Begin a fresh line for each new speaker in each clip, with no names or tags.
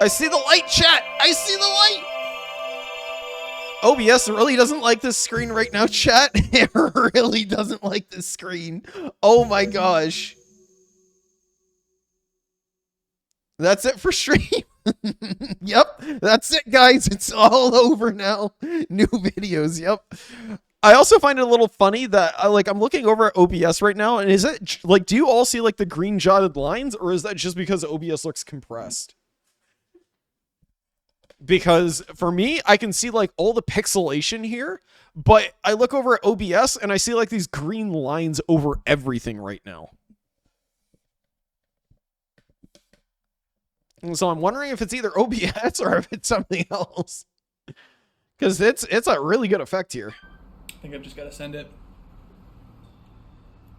I see the light, chat. I see the light. OBS really doesn't like this screen right now, chat. It really doesn't like this screen. Oh my gosh. That's it for stream. Yep, that's it, guys. It's all over now. New videos, yep. I also find it a little funny that I'm looking over at OBS right now, and is it like, do you all see like the green jotted lines, or is that just because OBS looks compressed? Because for me, I can see like all the pixelation here, but I look over at OBS and I see like these green lines over everything right now. And so I'm wondering if it's either OBS or if it's something else. Because it's a really good effect here.
I think I've just got to send it.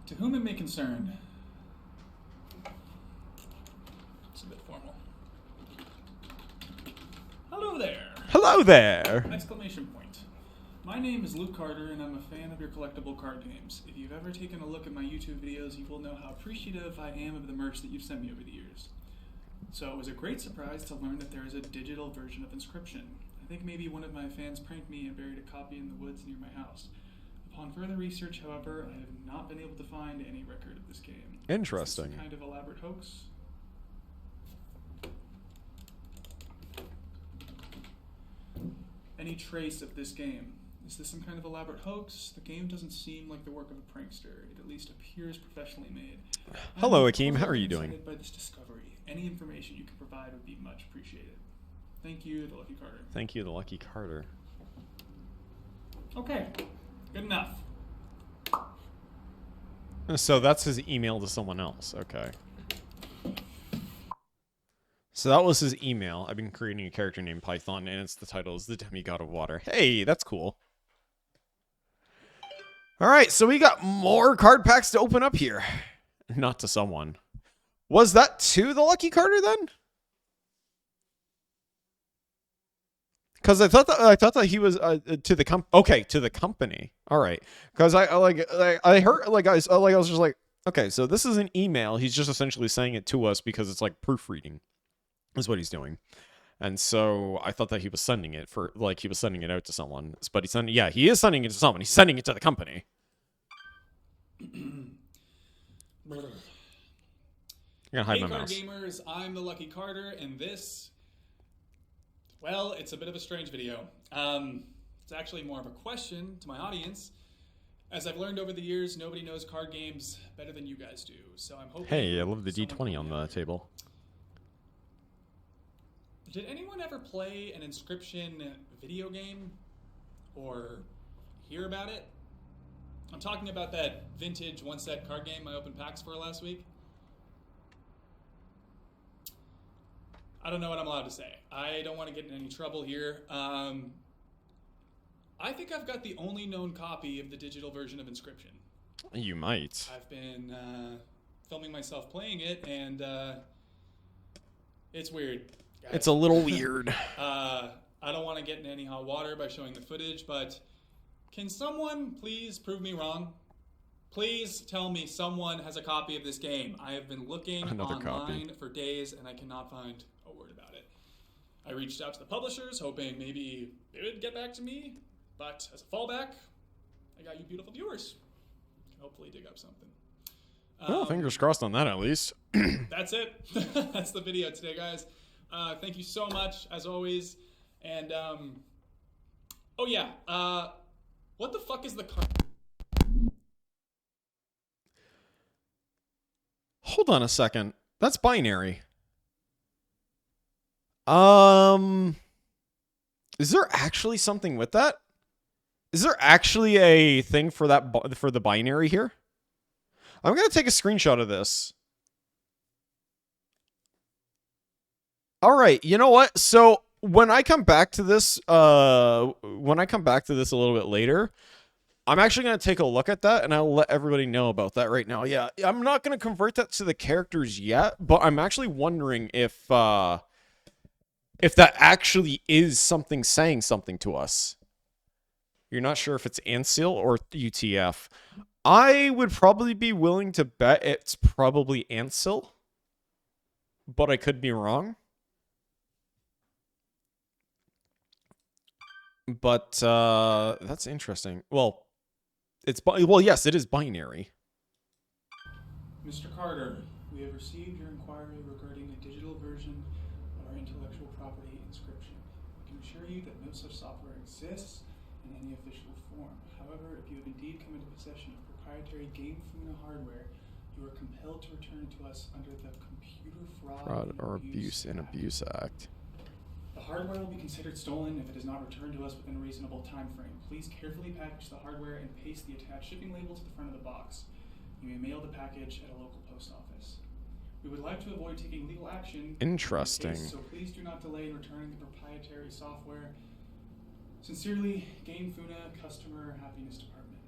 To whom it may concern. It's a bit formal. Hello there.
Hello there.
Exclamation point. My name is Luke Carter, and I'm a fan of your collectible card games. If you've ever taken a look at my YouTube videos, you will know how appreciative I am of the merch that you've sent me over the years. So it was a great surprise to learn that there is a digital version of Inscryption. I think maybe one of my fans pranked me and buried a copy in the woods near my house. Upon further research, however, I have not been able to find any record of this game.
Interesting.
Is this some kind of elaborate hoax? Any trace of this game? Is this some kind of elaborate hoax? The game doesn't seem like the work of a prankster. It at least appears professionally made.
Hello, Akeem. How are you doing?
By this discovery. Any information you can provide would be much appreciated. Thank you, the Lucky Carter.
Thank you, the Lucky Carter.
Okay, good enough.
So that's his email to someone else. Okay. So that was his email. I've been creating a character named Python, and the title is The Demigod of Water. Hey, that's cool. Alright, so we got more card packs to open up here. Not to someone. Was that to the Lucky Carter then? Because I thought that he was to the to the company. All right, because I heard I was just like, okay, so this is an email. He's just essentially saying it to us because it's like proofreading, is what he's doing, and so I thought that he was sending it he was sending it out to someone, but he is sending it to someone. He's sending it to the company. I'm gonna hide my mouse.
Gamers, I'm the Lucky Carter, and this, well, it's a bit of a strange video. It's actually more of a question to my audience. As I've learned over the years, nobody knows card games better than you guys do. So I'm hoping.
Hey, I love the D20 on the table.
Did anyone ever play an Inscryption video game or hear about it? I'm talking about that vintage one-set card game I opened packs for last week. I don't know what I'm allowed to say. I don't want to get in any trouble here. I think I've got the only known copy of the digital version of Inscryption.
You might.
I've been filming myself playing it, and it's weird. Guys.
It's a little weird.
I don't want to get in any hot water by showing the footage, but can someone please prove me wrong? Please tell me someone has a copy of this game. I have been looking online for days, and I cannot find a word about it. I reached out to the publishers, hoping maybe they would get back to me, but as a fallback, I got you beautiful viewers. Can hopefully dig up something.
Well, fingers crossed on that at least.
That's it. That's the video today, guys. Thank you so much, as always. And, oh yeah, what the fuck is the card?
Hold on a second. That's binary. Is there actually something with that? Is there actually a thing for that for the binary here? I'm gonna take a screenshot of this. All right, you know what? So when I come back to this, a little bit later, I'm actually gonna take a look at that, and I'll let everybody know about that right now. Yeah, I'm not gonna convert that to the characters yet, but I'm actually wondering if that actually is something saying something to us. You're not sure if it's Ansil or UTF. I would probably be willing to bet it's probably Ansil, but I could be wrong. But that's interesting. Well, well, yes, it is binary.
Mr. Carter, we have received your inquiry regarding a digital version of our intellectual property Inscryption. I can assure you that no such software exists in any official form. However, if you have indeed come into possession of proprietary Game Funa hardware, you are compelled to return it to us under the Computer Fraud
Or
Abuse
Abuse Act.
The hardware will be considered stolen if it is not returned to us within a reasonable time frame. Please carefully package the hardware and paste the attached shipping label to the front of the box. You may mail the package at a local post office. We would like to avoid taking legal action.
Interesting.
So please do not delay in returning the proprietary software. Sincerely, Game Funa, Customer Happiness Department.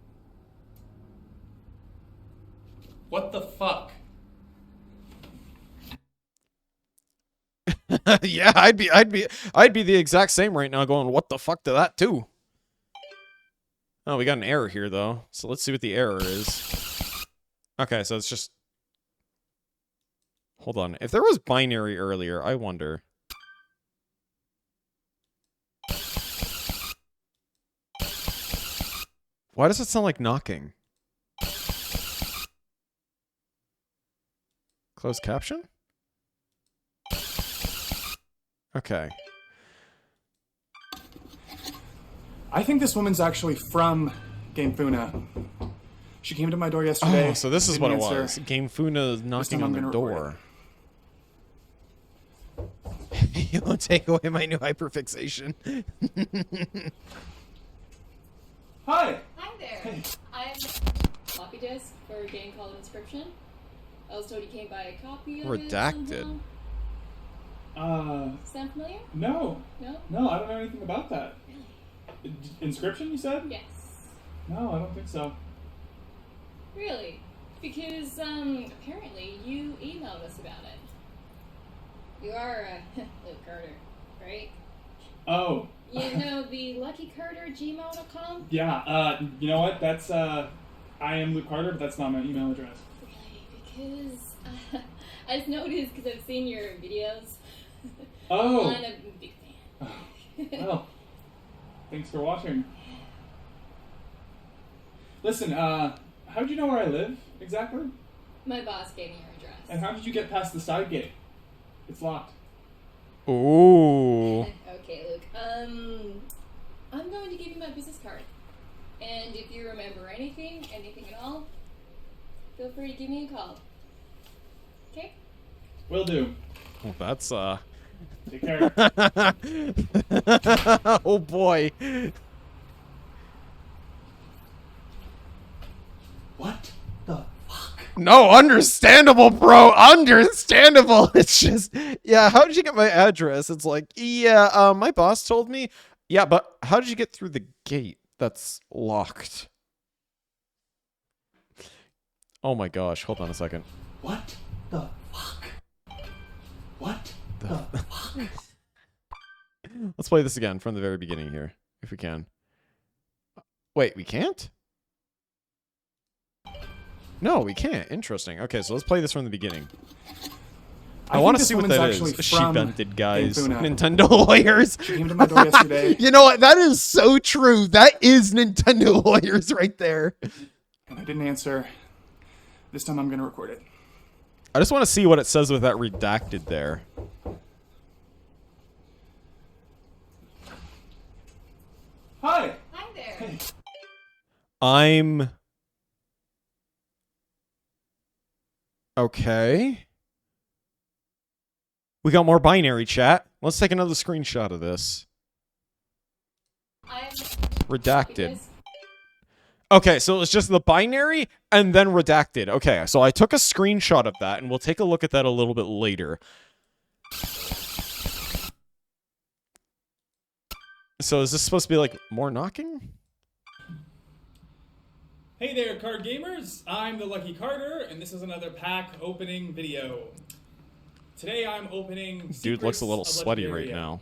What the fuck?
Yeah, I'd be the exact same right now going, what the fuck to that too? Oh, we got an error here though. So let's see what the error is. Okay, so it's just hold on. If there was binary earlier, I wonder. Why does it sound like knocking? Closed caption? Okay.
I think this woman's actually from Game Funa. She came to my door yesterday.
Oh, so this is what it
answer.
was. Game Funa knocking on the door. You won't take away my new hyperfixation.
Hi!
Hi there.
Hey.
I'm floppy disk for a game called Inscryption. I was told you came by a copy of
Redacted.
it somehow. Sound familiar?
No.
No?
No, I don't know anything about that.
Really?
Inscryption, you said?
Yes.
No, I don't think so.
Really? Because, apparently you emailed us about it. You are, Luke Carter, right?
Oh.
You know the luckycarter@gmail.com?
Yeah, you know what? That's, I am Luke Carter, but that's not my email address.
Really? Because, I just noticed because I've seen your videos.
Oh!
I'm a big fan.
Well, thanks for watching. Listen, how'd you know where I live, exactly?
My boss gave me your address.
And how did you get past the side gate? It's locked.
Ooh.
Okay, Luke. I'm going to give you my business card. And if you remember anything at all, feel free to give me a call. Okay?
Will do.
Well, that's
Take care.
oh boy.
What the fuck?
No, understandable, bro. Understandable. It's just, yeah, how did you get my address? It's like, yeah, my boss told me. Yeah, but how did you get through the gate that's locked? Oh my gosh, hold on a second.
What the fuck? What the fuck?
Let's play this again from the very beginning here, if we can. Wait, we can't? No, we can't. Interesting. Okay, so let's play this from the beginning. I want to see what that is. She vented, guys. Nintendo lawyers.
She came to my door yesterday.
You know what? That is so true. That is Nintendo lawyers right there.
And I didn't answer. This time I'm going to record it.
I just want to see what it says with that redacted there.
Hi.
Hi there.
Hey.
I'm... Okay. We got more binary, chat. Let's take another screenshot of this.
I'm
Redacted. Okay, so it was just the binary and then redacted. Okay, so I took a screenshot of that, and we'll take a look at that a little bit later. So is this supposed to be, like, more knocking?
Hey there, card gamers. I'm the Lucky Carter, and this is another pack opening video. Today I'm opening
Dude looks a little
Secrets of
sweaty right
Legendaria.
now.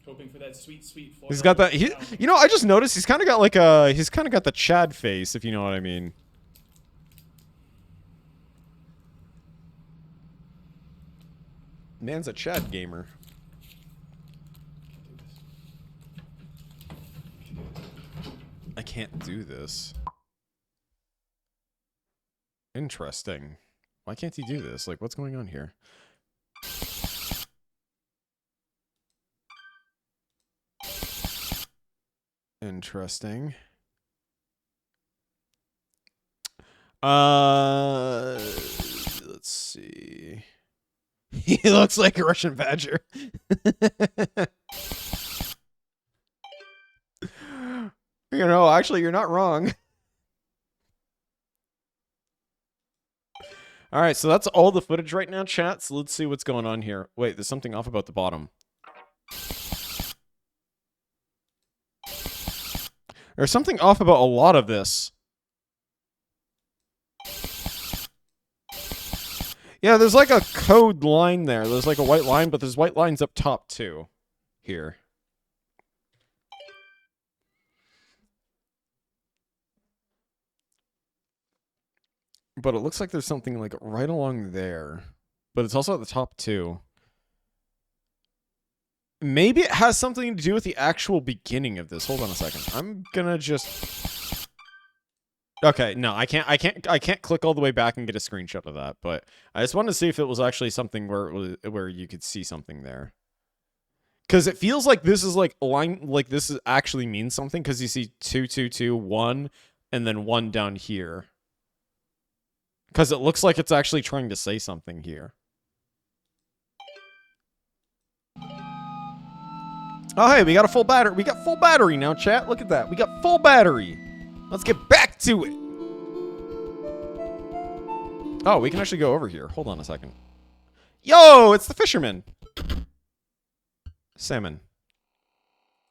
Hoping for that sweet, sweet foil.
He's got that. You know, I just noticed he's kind of got like a. He's kind of got the Chad face, if you know what I mean. Man's a Chad gamer. can't do this. Interesting. Why can't he do this? Like, what's going on here? Interesting. Let's see. He looks like a Russian badger. You know, actually, you're not wrong. All right, so that's all the footage right now, chat. So let's see what's going on here. Wait, there's something off about the bottom. There's something off about a lot of this. Yeah, there's like a code line there. There's like a white line, but there's white lines up top too. Here. But it looks like there's something like right along there. But it's also at the top too. Maybe it has something to do with the actual beginning of this. Hold on a second. I'm gonna just... Okay, no, I can't click all the way back and get a screenshot of that, but I just wanted to see if it was actually something where you could see something there. Cause it feels like this is like a line, like this is actually means something, because you see 2, 2, 2, 1, and then 1 down here. Because it looks like it's actually trying to say something here. Oh, hey, we got a full battery. We got full battery now, chat. Look at that. We got full battery. Let's get back to it. Oh, we can actually go over here. Hold on a second. Yo, it's the fisherman. Salmon.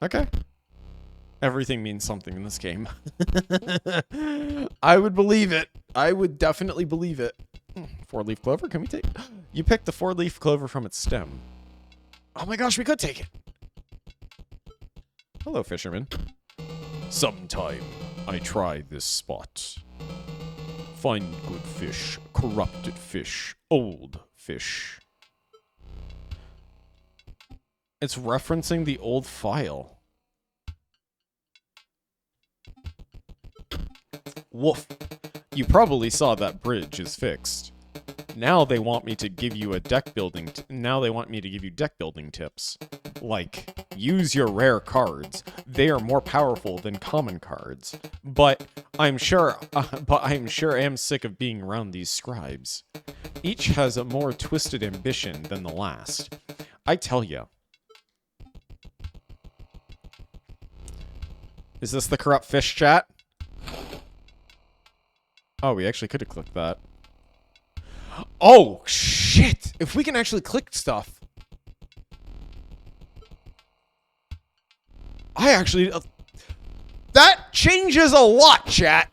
Okay. Everything means something in this game. I would believe it. I would definitely believe it. 4-leaf clover, can we take... You picked the 4-leaf clover from its stem. Oh my gosh, we could take it. Hello, fisherman. Sometime I try this spot. Find good fish, corrupted fish, old fish. It's referencing the old file. Woof. You probably saw that bridge is fixed. Now they want me to give you a deck building. Now they want me to give you deck building tips. Like, use your rare cards. They are more powerful than common cards. But I'm sure I am sick of being around these scribes. Each has a more twisted ambition than the last. I tell ya. Is this the corrupt fish chat? Oh, we actually could have clicked that. Oh, shit! If we can actually click stuff. I actually... that changes a lot, chat!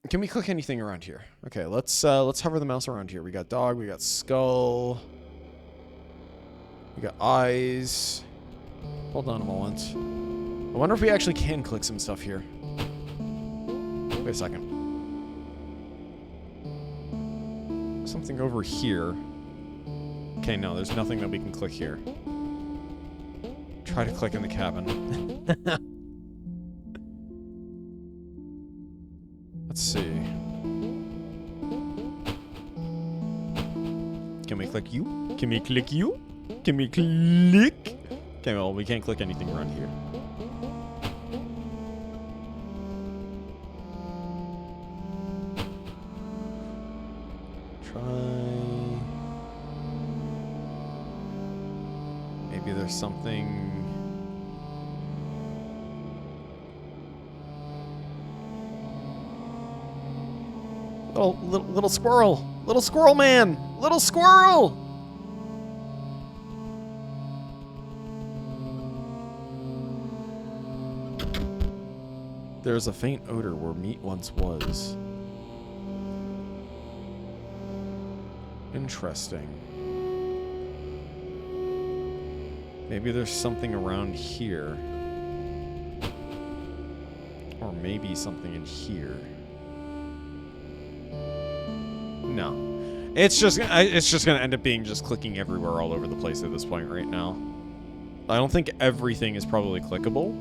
Can we click anything around here? Okay, let's hover the mouse around here. We got dog, we got skull. We got eyes. Hold on a moment. I wonder if we actually can click some stuff here. Wait a second. Something over here. Okay, no, there's nothing that we can click here. Try to click in the cabin. Let's see. Can we click you? Can we click you? Can we click? Okay, well, we can't click anything around here. Maybe there's something... Little squirrel! Little squirrel man! Little squirrel! There's a faint odor where meat once was. Interesting. Maybe there's something around here. Or maybe something in here. No. It's just gonna end up being just clicking everywhere all over the place at this point right now. I don't think everything is probably clickable.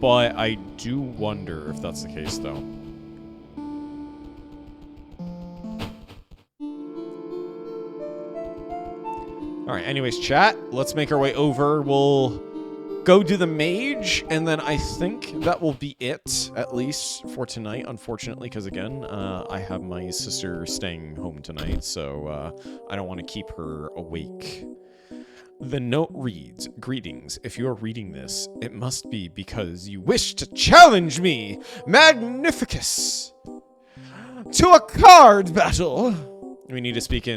But I do wonder if that's the case, though. Alright, anyways, chat. Let's make our way over. We'll go do the mage, and then I think that will be it, at least for tonight, unfortunately, because, again, I have my sister staying home tonight, so I don't want to keep her awake. The note reads, "Greetings. If you are reading this, it must be because you wish to challenge me, Magnificus, to a card battle." We need to speak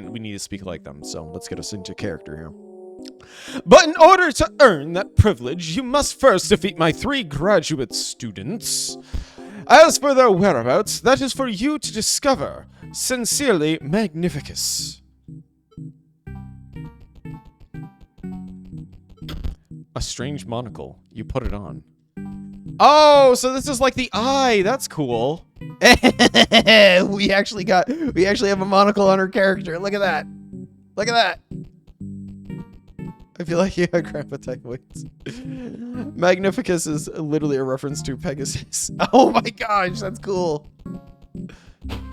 like them, so let's get us into character here. "But in order to earn that privilege, you must first defeat my 3 graduate students. As for their whereabouts, that is for you to discover. Sincerely, Magnificus." A strange monocle. You put it on. Oh, so this is like the eye. That's cool. we actually have a monocle on our character. Look at that. Look at that. I feel like you had Grandpa Typhoids. Magnificus is literally a reference to Pegasus. Oh my gosh, that's cool.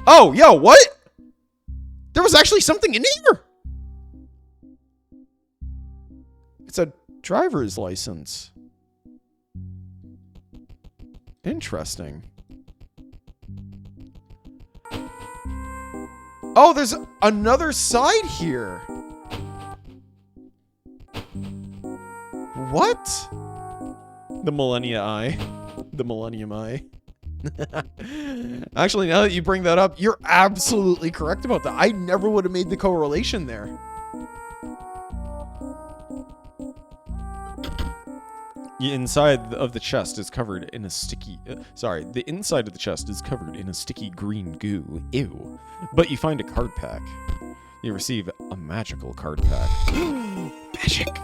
Oh, yo, what? There was actually something in here. It's a driver's license. Interesting. Oh, there's another side here. What? The Millennia Eye. The Millennium Eye. Actually, now that you bring that up, you're absolutely correct about that. I never would have made the correlation there. The inside of the chest is covered in a sticky... the inside of the chest is covered in a sticky green goo. Ew. But you find a card pack. You receive a magical card pack. Magic!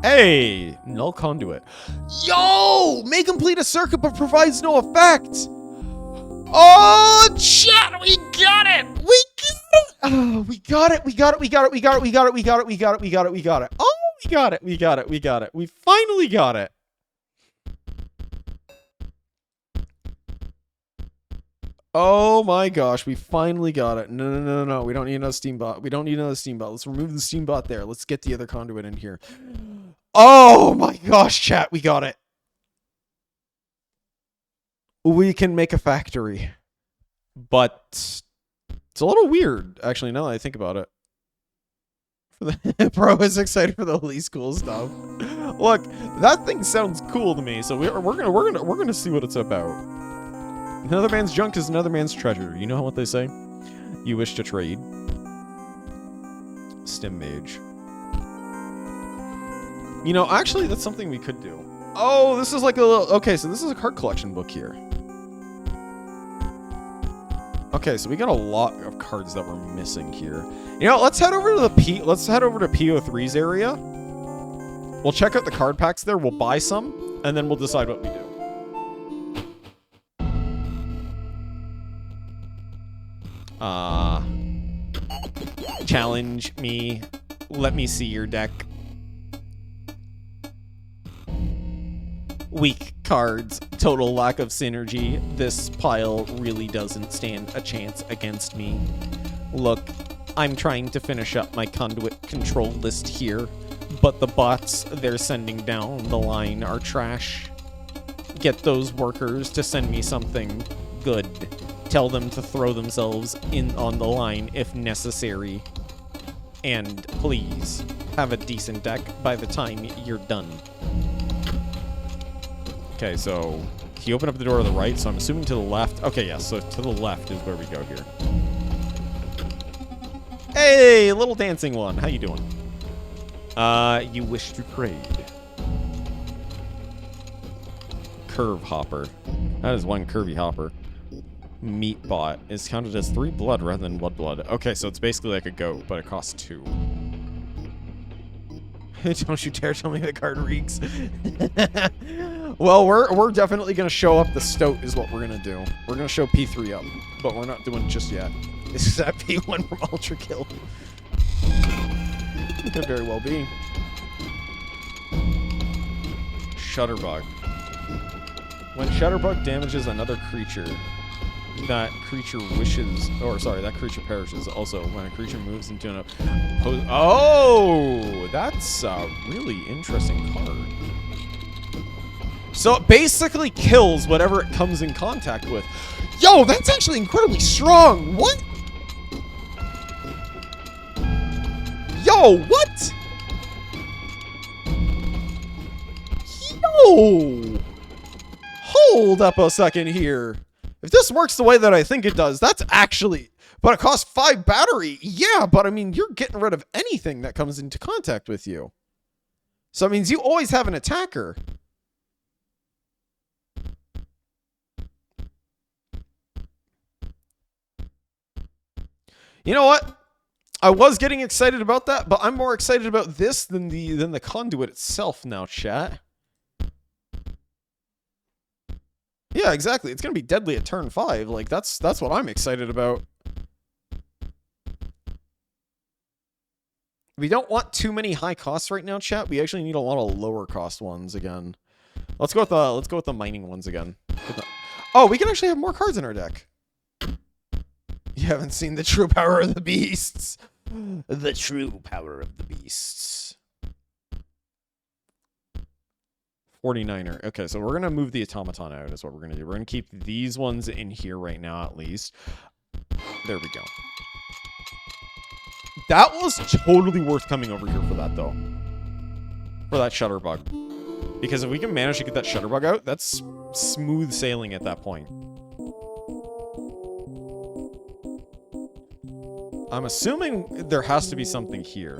Hey! Null conduit. Yo! May complete a circuit but provides no effect! Oh, chat! We got it! Oh, we got it! We finally got it. Oh my gosh, we finally got it. No. We don't need another Steambot. Let's remove the Steambot there. Let's get the other conduit in here. Oh my gosh, chat, we got it. We can make a factory. But it's a little weird, actually, now that I think about it. Bro is excited for the least cool stuff. Look, that thing sounds cool to me, so we're gonna see what it's about. Another man's junk is another man's treasure. You know what they say? You wish to trade. Stim Mage. You know, actually, that's something we could do. Oh, this is like a little... Okay, so this is a card collection book here. Okay, so we got a lot of cards that we're missing here. You know, let's head over to the PO3's area. We'll check out the card packs there. We'll buy some, and then we'll decide what we do. Challenge me. Let me see your deck. Weak cards. Total lack of synergy. This pile really doesn't stand a chance against me. Look, I'm trying to finish up my conduit control list here, but the bots they're sending down the line are trash. Get those workers to send me something good. Tell them to throw themselves in on the line if necessary. And please, have a decent deck by the time you're done. Okay, so he opened up the door to the right, so I'm assuming to the left. Okay, yeah, so to the left is where we go here. Hey, little dancing one. How you doing? You wish to trade. Curve hopper. That is one curvy hopper. Meat bot is counted as 3 blood rather than 1 blood. Okay, so it's basically like a goat, but it costs 2. Don't you dare tell me the card reeks. Well, we're definitely gonna show up the Stoat is what we're gonna do. We're gonna show P3 up, but we're not doing it just yet. This is that P1 from Ultra Kill. Could very well be. Shutterbug. When Shutterbug damages another creature, that creature wishes, or sorry, that creature perishes. Also, when a creature moves into an opposed... Oh! That's a really interesting card. So it basically kills whatever it comes in contact with. Yo, that's actually incredibly strong! What? Yo, what? Yo! Hold up a second here. If this works the way that I think it does, that's actually... But it costs 5 battery. Yeah, but I mean, you're getting rid of anything that comes into contact with you. So it means you always have an attacker. You know what? I was getting excited about that, but I'm more excited about this than the conduit itself now, chat. Yeah, exactly. It's gonna be deadly at turn 5. Like that's what I'm excited about. We don't want too many high costs right now, chat. We actually need a lot of lower cost ones again. Let's go with the mining ones again. Oh, we can actually have more cards in our deck. You haven't seen the true power of the beasts. The true power of the beasts. 49er. Okay, so we're going to move the automaton out is what we're going to do. We're going to keep these ones in here right now at least. There we go. That was totally worth coming over here for that, though. For that Shutterbug. Because if we can manage to get that Shutterbug out, that's smooth sailing at that point. I'm assuming there has to be something here.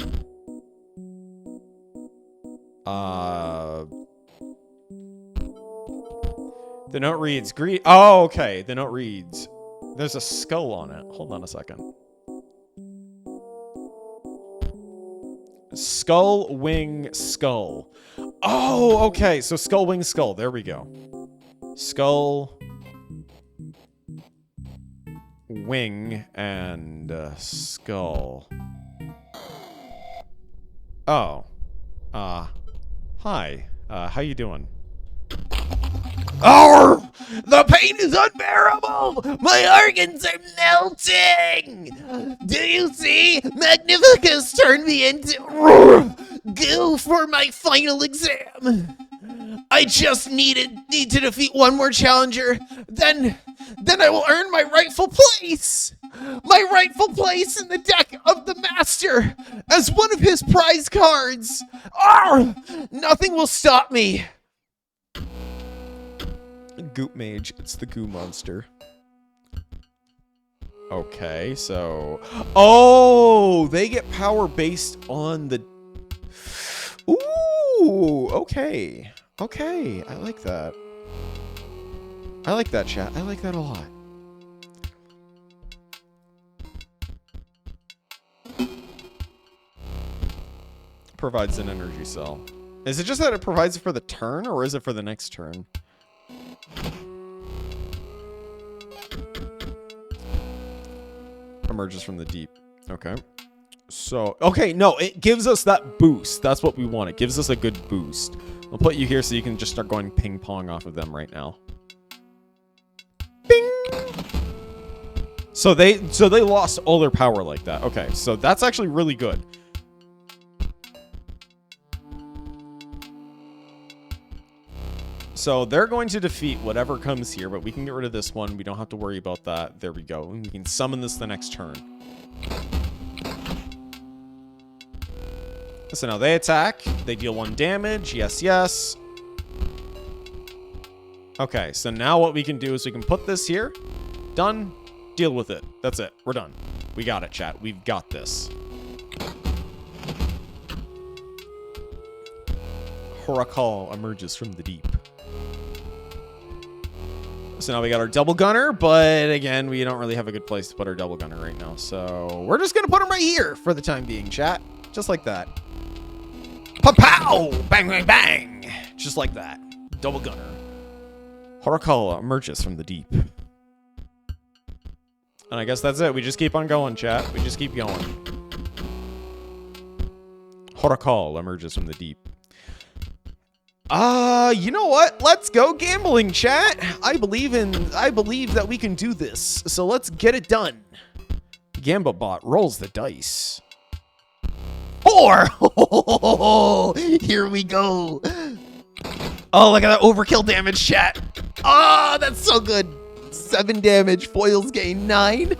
The note reads, oh, okay. The note reads, there's a skull on it. Hold on a second. Skull, wing, skull. Oh, okay. So skull, wing, skull. There we go. Skull, wing, and skull. Oh. Hi. How you doing? Oh! The pain is unbearable! My organs are melting! Do you see? Magnificus turned me into goo for my final exam. I just need to defeat one more challenger. Then I will earn my rightful place. My rightful place in the deck of the master as one of his prize cards. Nothing will stop me. Goop Mage, it's the goo monster. Okay, so... Oh! They get power based on the... Ooh! Okay. Okay, I like that. I like that, chat. I like that a lot. Provides an energy cell. Is it just that it provides it for the turn, or is it for the next turn? Emerges from the deep. Okay. So, okay, no, it gives us that boost. That's what we want. It gives us a good boost. I'll put you here so you can just start going ping pong off of them right now. Bing! So they lost all their power like that. Okay, so that's actually really good. So they're going to defeat whatever comes here, but we can get rid of this one. We don't have to worry about that. There we go. And we can summon this the next turn. So now they attack. They deal 1 damage. Yes, yes. Okay, so now what we can do is we can put this here. Done. Deal with it. That's it. We're done. We got it, chat. We've got this. Horakal emerges from the deep. So now we got our double gunner, but again, we don't really have a good place to put our double gunner right now. So we're just going to put him right here for the time being, chat. Just like that. Pa-pow! Bang, bang, bang! Just like that. Double gunner. Horakala emerges from the deep. And I guess that's it. We just keep on going, chat. We just keep going. Horakal emerges from the deep. You know what? Let's go gambling, chat. I believe that we can do this. So let's get it done. Gambobot rolls the dice. 4! Here we go. Oh, look at that overkill damage, chat. Oh, that's so good. 7 damage. Foils gain 9.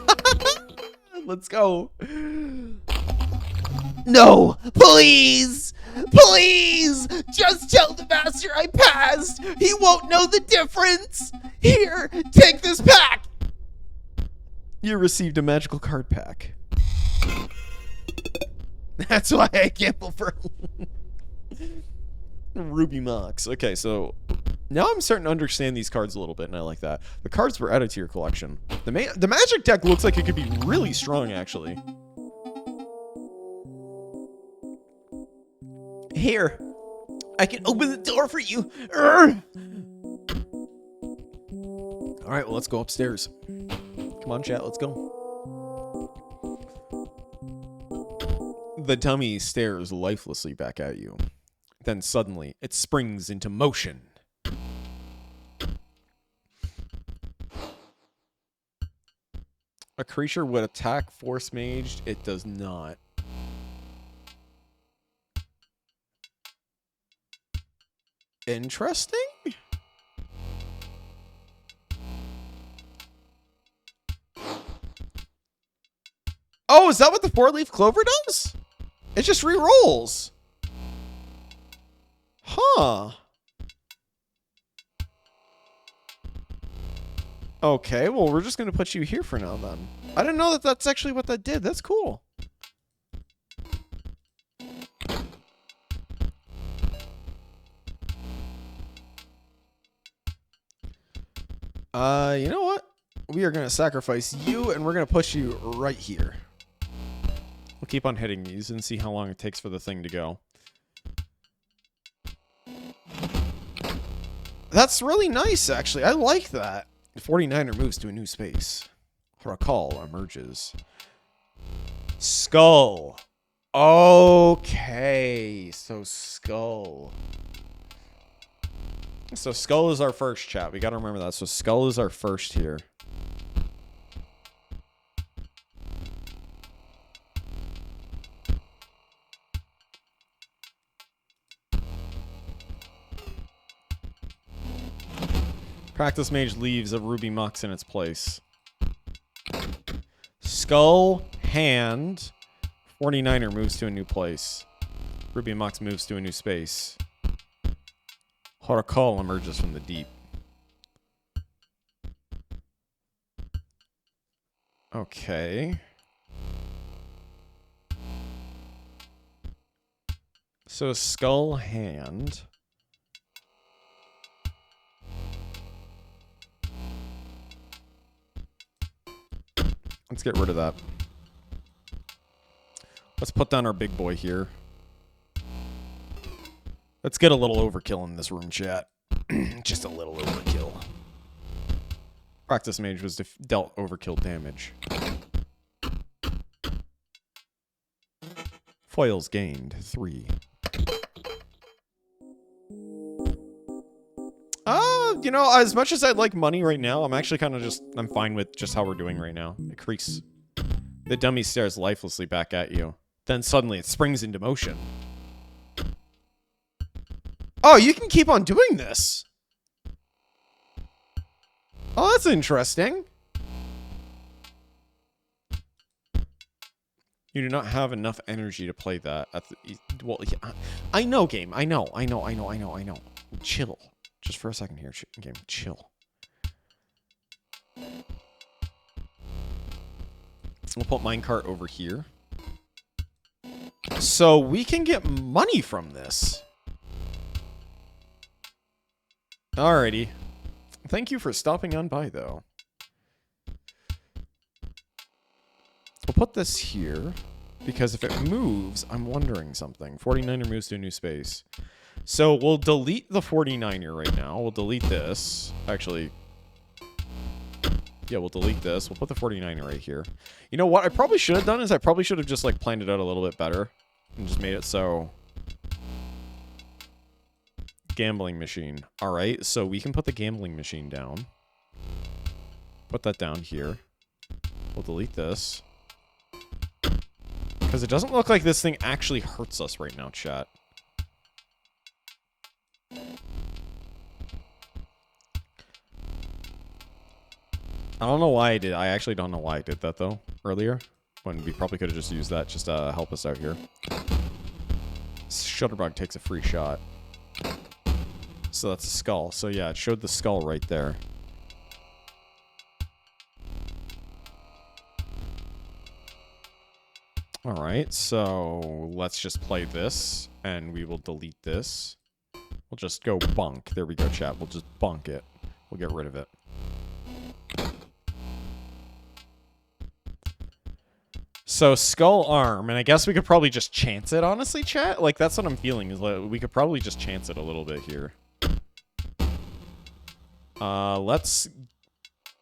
Let's go. No, please. Please, just tell the master I passed. He won't know the difference. Here, take this pack. You received a magical card pack. That's why I gamble for Ruby Mox. Okay, so now I'm starting to understand these cards a little bit, and I like that. The cards were added to your collection. The magic deck looks like it could be really strong, actually. Here, I can open the door for you. All right, well, let's go upstairs. Come on, chat, let's go. The dummy stares lifelessly back at you. Then suddenly, it springs into motion. A creature would attack Force Maged. It does not. Interesting. Oh, is that what the 4-leaf clover does? It just re-rolls. Huh. Okay, well, we're just going to put you here for now, then. I didn't know that that's actually what that did. That's cool. You know what? We are going to sacrifice you, and we're going to push you right here. We'll keep on hitting these and see how long it takes for the thing to go. That's really nice, actually. I like that. The 49er moves to a new space. Harakal emerges. Skull. Okay, so Skull. So Skull is our first, chat. We gotta remember that. So Skull is our first here. Practice Mage leaves a Ruby Mox in its place. Skull, hand. 49er moves to a new place. Ruby Mox moves to a new space. Harakal emerges from the deep. Okay. So Skull, hand. Let's get rid of that. Let's put down our big boy here. Let's get a little overkill in this room, chat. Just a little overkill. Practice Mage was dealt overkill damage. Foils gained 3. You know, as much as I'd like money right now, I'm actually kind of I'm fine with just how we're doing right now. It creaks. The dummy stares lifelessly back at you. Then suddenly it springs into motion. Oh, you can keep on doing this. Oh, that's interesting. You do not have enough energy to play that. Well, yeah, I know, game. I know. Chill. Just for a second here, game. Chill. We'll put minecart over here. So we can get money from this. Alrighty. Thank you for stopping on by, though. We'll put this here, because if it moves, I'm wondering something. 49er moves to a new space. So we'll delete the 49er right now. We'll delete this. Actually, yeah, we'll delete this. We'll put the 49er right here. You know what I probably should have done is I probably should have just like planned it out a little bit better and just made it so Gambling machine. All right, so we can put the gambling machine down. Put that down here. We'll delete this. Because it doesn't look like this thing actually hurts us right now, chat. I don't know why I did. I actually don't know why I did that, though, earlier. When we probably could have just used that just to help us out here. Shutterbug takes a free shot. So that's a skull. So yeah, it showed the skull right there. Alright, so let's just play this, and we will delete this. We'll just go bunk. There we go, chat. We'll just bunk it. We'll get rid of it. So, skull arm, and I guess we could probably just chance it, honestly, chat? Like, that's what I'm feeling, is like, we could probably just chance it a little bit here. Let's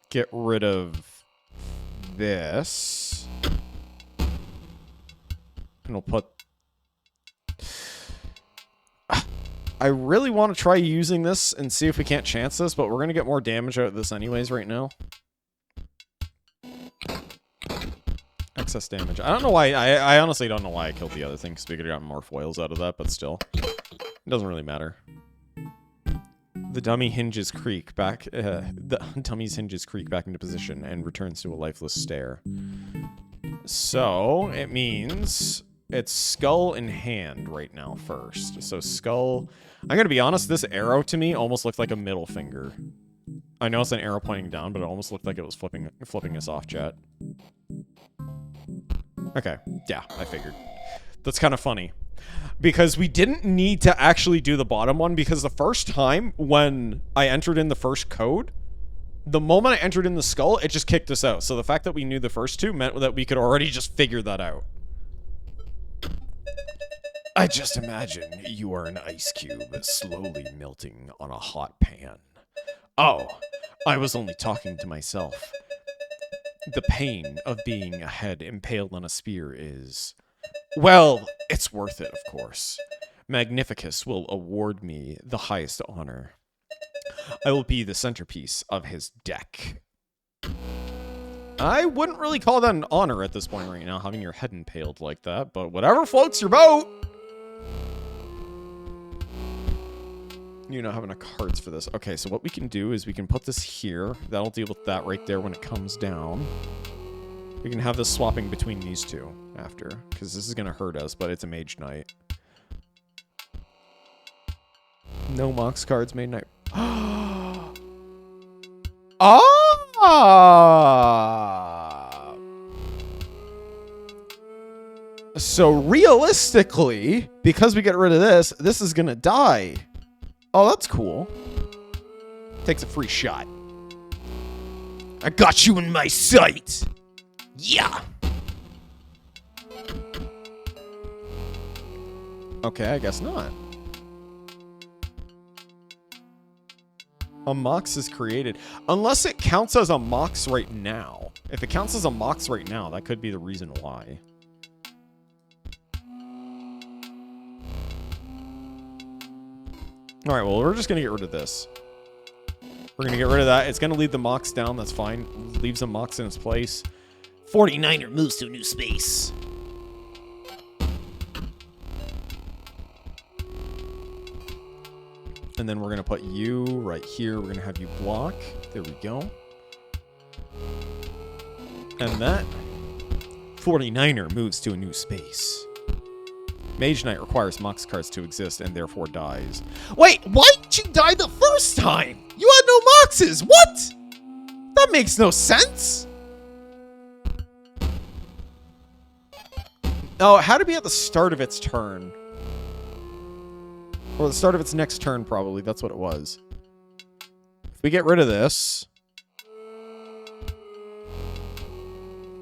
get rid of this. And we'll put... I really want to try using this and see if we can't chance this, but we're going to get more damage out of this anyways right now. Excess damage. I don't know why. I honestly don't know why I killed the other thing, because we could have gotten more foils out of that, but still. It doesn't really matter. The dummy hinges creak back. The dummy's hinges creak back into position and returns to a lifeless stare. So, it means it's skull in hand right now first. So, skull... I'm going to be honest, this arrow to me almost looked like a middle finger. I know it's an arrow pointing down, but it almost looked like it was flipping us off, chat. Okay, yeah, I figured. That's kind of funny. Because we didn't need to actually do the bottom one, because the first time when I entered in the first code, the moment I entered in the skull, it just kicked us out. So the fact that we knew the first two meant that we could already just figure that out. I just imagine you are an ice cube slowly melting on a hot pan. Oh, I was only talking to myself. The pain of being a head impaled on a spear is... Well, it's worth it, of course. Magnificus will award me the highest honor. I will be the centerpiece of his deck. I wouldn't really call that an honor at this point right now, having your head impaled like that, but whatever floats your boat! You know, having enough cards for this. Okay, so what we can do is we can put this here. That'll deal with that right there when it comes down. We can have this swapping between these two after, because this is going to hurt us, but it's a Mage Knight. No Mox cards, Mage Knight. Ah! So realistically, because we get rid of this, this is going to die. Oh, that's cool. Takes a free shot. I got you in my sight. Yeah. Okay, I guess not. A Mox is created. Unless it counts as a Mox right now. If it counts as a Mox right now, that could be the reason why. Alright, well, we're just going to get rid of this. We're going to get rid of that. It's going to leave the Mox down. That's fine. Leaves a Mox in its place. 49er moves to a new space. And then we're going to put you right here. We're going to have you block. There we go. And that 49er moves to a new space. Mage Knight requires Mox cards to exist and therefore dies. Wait, why did you die the first time? You had no Moxes. What? That makes no sense. Oh, it had to be at the start of its turn. Or the start of its next turn, probably. That's what it was. If we get rid of this,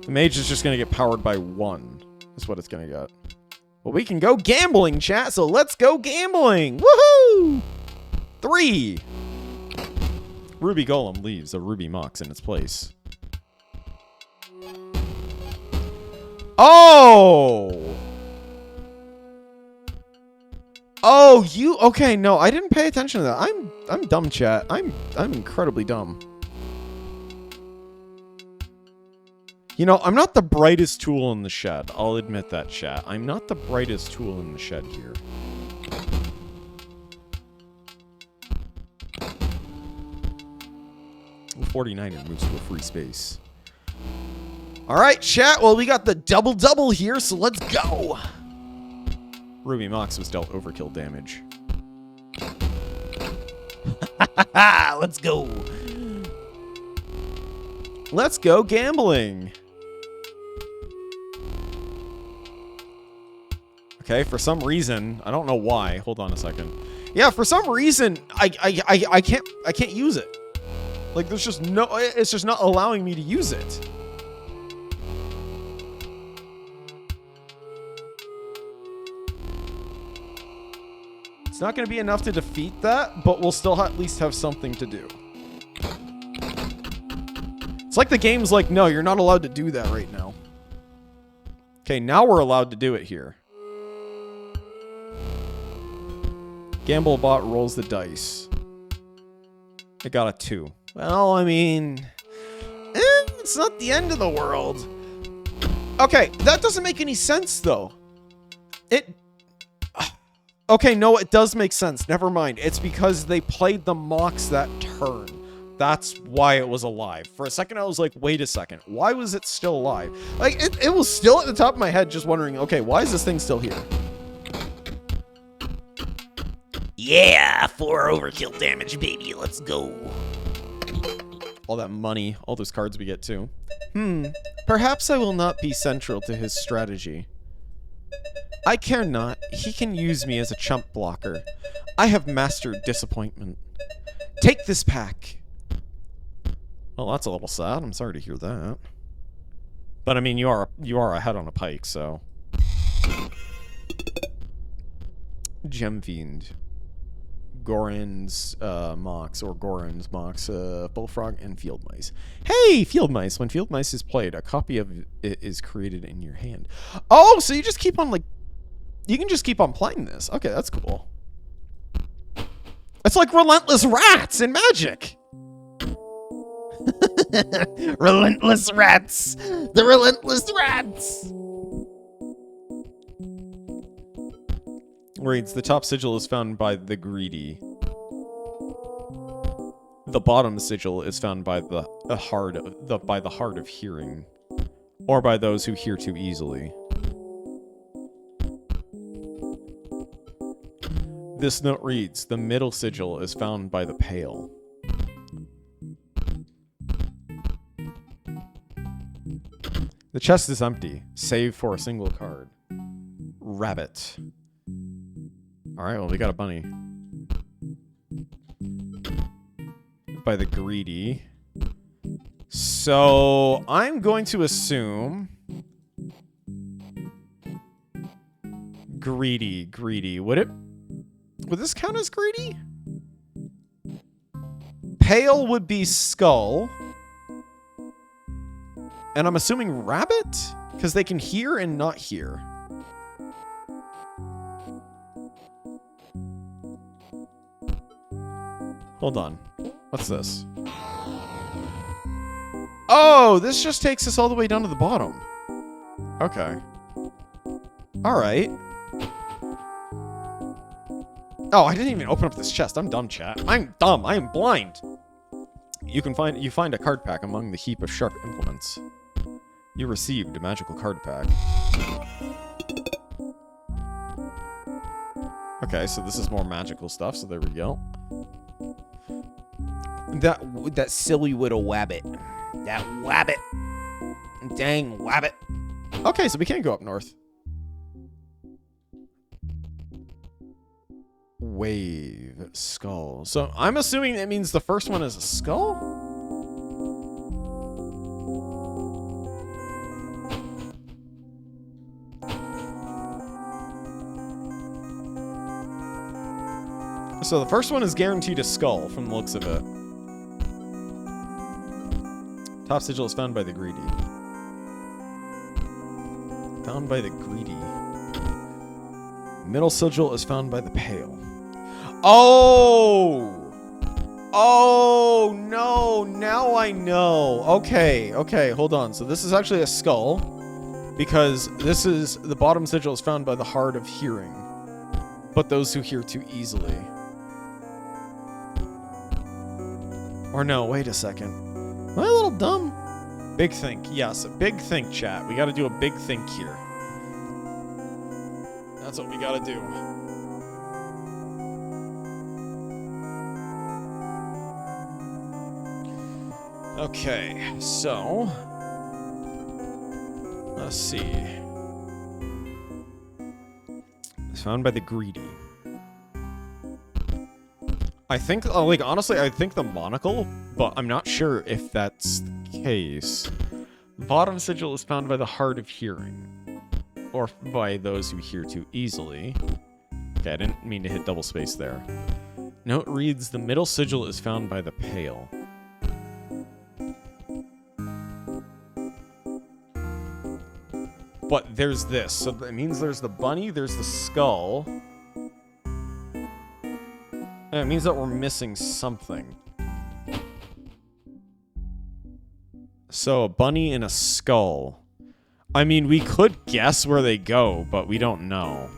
the mage is just going to get powered by 1. That's what it's going to get. Well, we can go gambling, chat, so let's go gambling! Woohoo! 3! Ruby Golem leaves a Ruby Mox in its place. Oh! Oh, you okay? No, I didn't pay attention to that. I'm dumb, chat. I'm incredibly dumb. You know, I'm not the brightest tool in the shed. I'll admit that, chat. I'm not the brightest tool in the shed here. Well, 49er moves to a free space. All right, chat. Well, we got the double-double here, so let's go. Ruby Mox was dealt overkill damage. Let's go. Let's go gambling. Okay, for some reason, I don't know why. Hold on a second. Yeah, for some reason, I can't use it. Like, there's just no, it's just not allowing me to use it. It's not going to be enough to defeat that, but we'll still at least have something to do. It's like the game's like, no, you're not allowed to do that right now. Okay, now we're allowed to do it here. Gamblebot rolls the dice. I got a 2. Well, I mean, it's not the end of the world. Okay, that doesn't make any sense, though. Okay, no, it does make sense. Never mind. It's because they played the Mox that turn. That's why it was alive. For a second, I was like, wait a second. Why was it still alive? Like, it was still at the top of my head just wondering, okay, why is this thing still here?
Yeah, 4 overkill damage, baby. Let's go.
All that money, all those cards we get too. Perhaps I will not be central to his strategy. I care not. He can use me as a chump blocker. I have mastered disappointment. Take this pack. Well, that's a little sad. I'm sorry to hear that. But I mean, you are ahead on a pike, so. Gem Fiend. Goran's Mox, or Goran's Mox, Bullfrog, and Field Mice. Hey, Field Mice! When Field Mice is played, a copy of it is created in your hand. Oh, so you just keep on, like... You can just keep on playing this. Okay, that's cool. It's like Relentless Rats in Magic!
Relentless rats! The relentless rats!
Reads, the top sigil is found by the greedy. The bottom sigil is found by the hard of hearing, or by those who hear too easily. This note reads, the middle sigil is found by the pale. The chest is empty, save for a single card. Rabbit. Alright, well, we got a bunny. By the greedy. So, I'm going to assume... Greedy. Would this count as greedy? Pale would be skull. And I'm assuming rabbit? Because they can hear and not hear. Hold on. What's this? Oh, this just takes us all the way down to the bottom. Okay. Alright. Oh, I didn't even open up this chest. I'm dumb, chat. I'm dumb. I am blind. You find a card pack among the heap of sharp implements. You received a magical card pack. Okay, so this is more magical stuff, so there we go.
That silly little wabbit. That wabbit. Dang wabbit.
Okay, so we can't go up north. Wave. Skull. So I'm assuming that means the first one is a skull? So the first one is guaranteed a skull from the looks of it. Top sigil is found by the greedy. Found by the greedy. Middle sigil is found by the pale. Oh! Oh, no. Now I know. Okay, okay, hold on. So this is actually a skull. Because this is... The bottom sigil is found by the hard of hearing. But those who hear too easily. Or no, wait a second. Am I a little dumb? Big think. Yes, a big think, chat. We gotta do a big think here. That's what we gotta do. Okay, so... Let's see. It's found by the greedy. I think, like, honestly, I think the monocle, but I'm not sure if that's the case. Bottom sigil is found by the hard of hearing. Or by those who hear too easily. Okay, I didn't mean to hit double space there. Note reads, the middle sigil is found by the pale. But there's this, so that means there's the bunny, there's the skull. And it means that we're missing something. So, a bunny and a skull. I mean, we could guess where they go, but we don't know.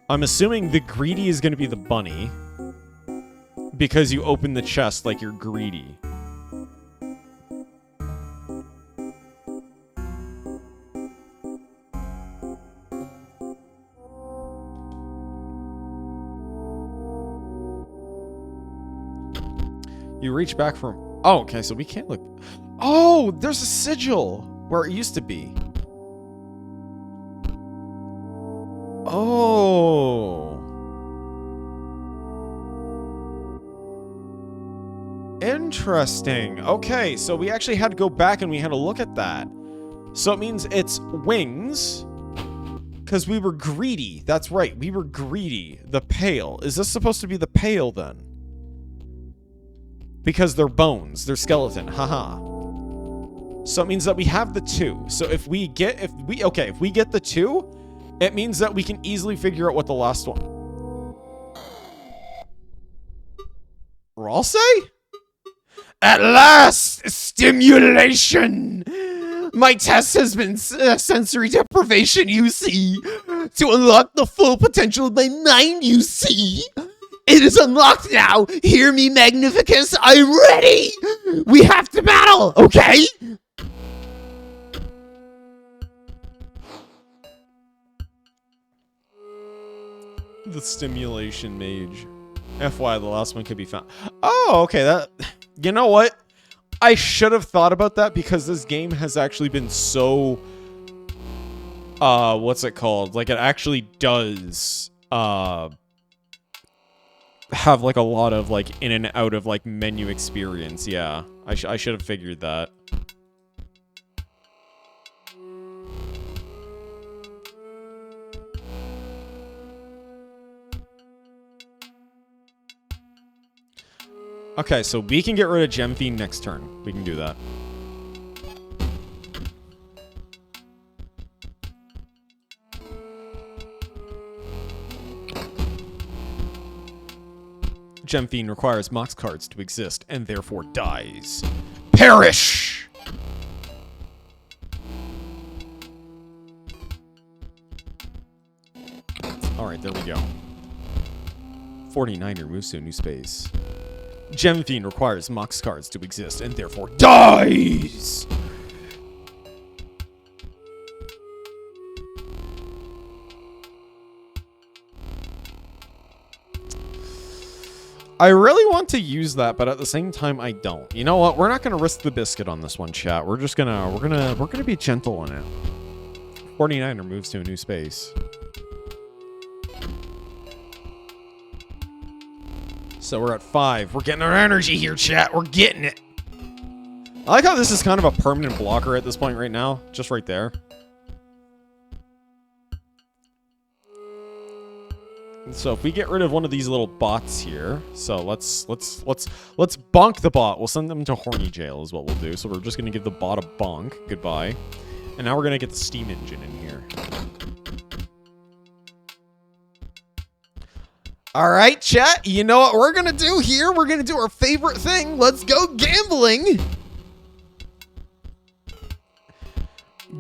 I'm assuming the greedy is going to be the bunny. Because you open the chest like you're greedy. You reach back from... Oh, okay, so we can't look... Oh, there's a sigil where it used to be. Oh. Interesting. Okay, so we actually had to go back and we had to look at that. So it means it's wings. Because we were greedy. That's right, we were greedy. The pale. Is this supposed to be the pale then? Because they're bones. They're skeleton. Haha. So it means that we have the two. So if we get the two, it means that we can easily figure out what the last one. Raw say? At last! Stimulation! My test has been sensory deprivation, you see. To unlock the full potential of my mind, you see. It is unlocked now! Hear me, Magnificus! I'm ready! We have to battle, okay? The stimulation mage. FY, the last one could be found. Oh, okay, that... You know what? I should have thought about that because this game has actually been so... what's it called? Like, it actually does... have like a lot of like in and out of like menu experience. Yeah, I should have figured that. Okay, so we can get rid of Gem Fiend next turn. We can do that. Gem Fiend requires Mox cards to exist and therefore dies. Perish! Alright, there we go. 49er moves to a new space. Gem Fiend requires Mox cards to exist and therefore dies! I really want to use that, but at the same time, I don't. You know what? We're not gonna risk the biscuit on this one, chat. We're just gonna we're gonna be gentle on it. 49er moves to a new space. So we're at 5. We're getting our energy here, chat. We're getting it. I like how this is kind of a permanent blocker at this point right now, just right there. So if we get rid of one of these little bots here, so let's bonk the bot. We'll send them to horny jail is what we'll do. So we're just gonna give the bot a bonk. Goodbye. And now we're gonna get the steam engine in here. All right, chat. You know what we're going to do here? We're going to do our favorite thing. Let's go gambling.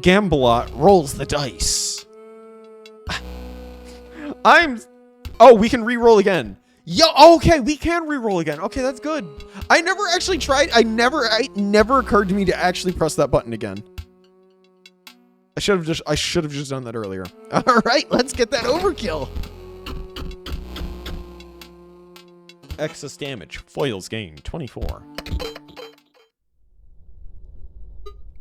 Gamblot rolls the dice. Oh, we can re-roll again. Yo, okay, we can re-roll again. Okay, that's good. I never actually tried. It never occurred to me to actually press that button again. I should have just done that earlier. All right, let's get that overkill. Excess damage. Foils gain 24.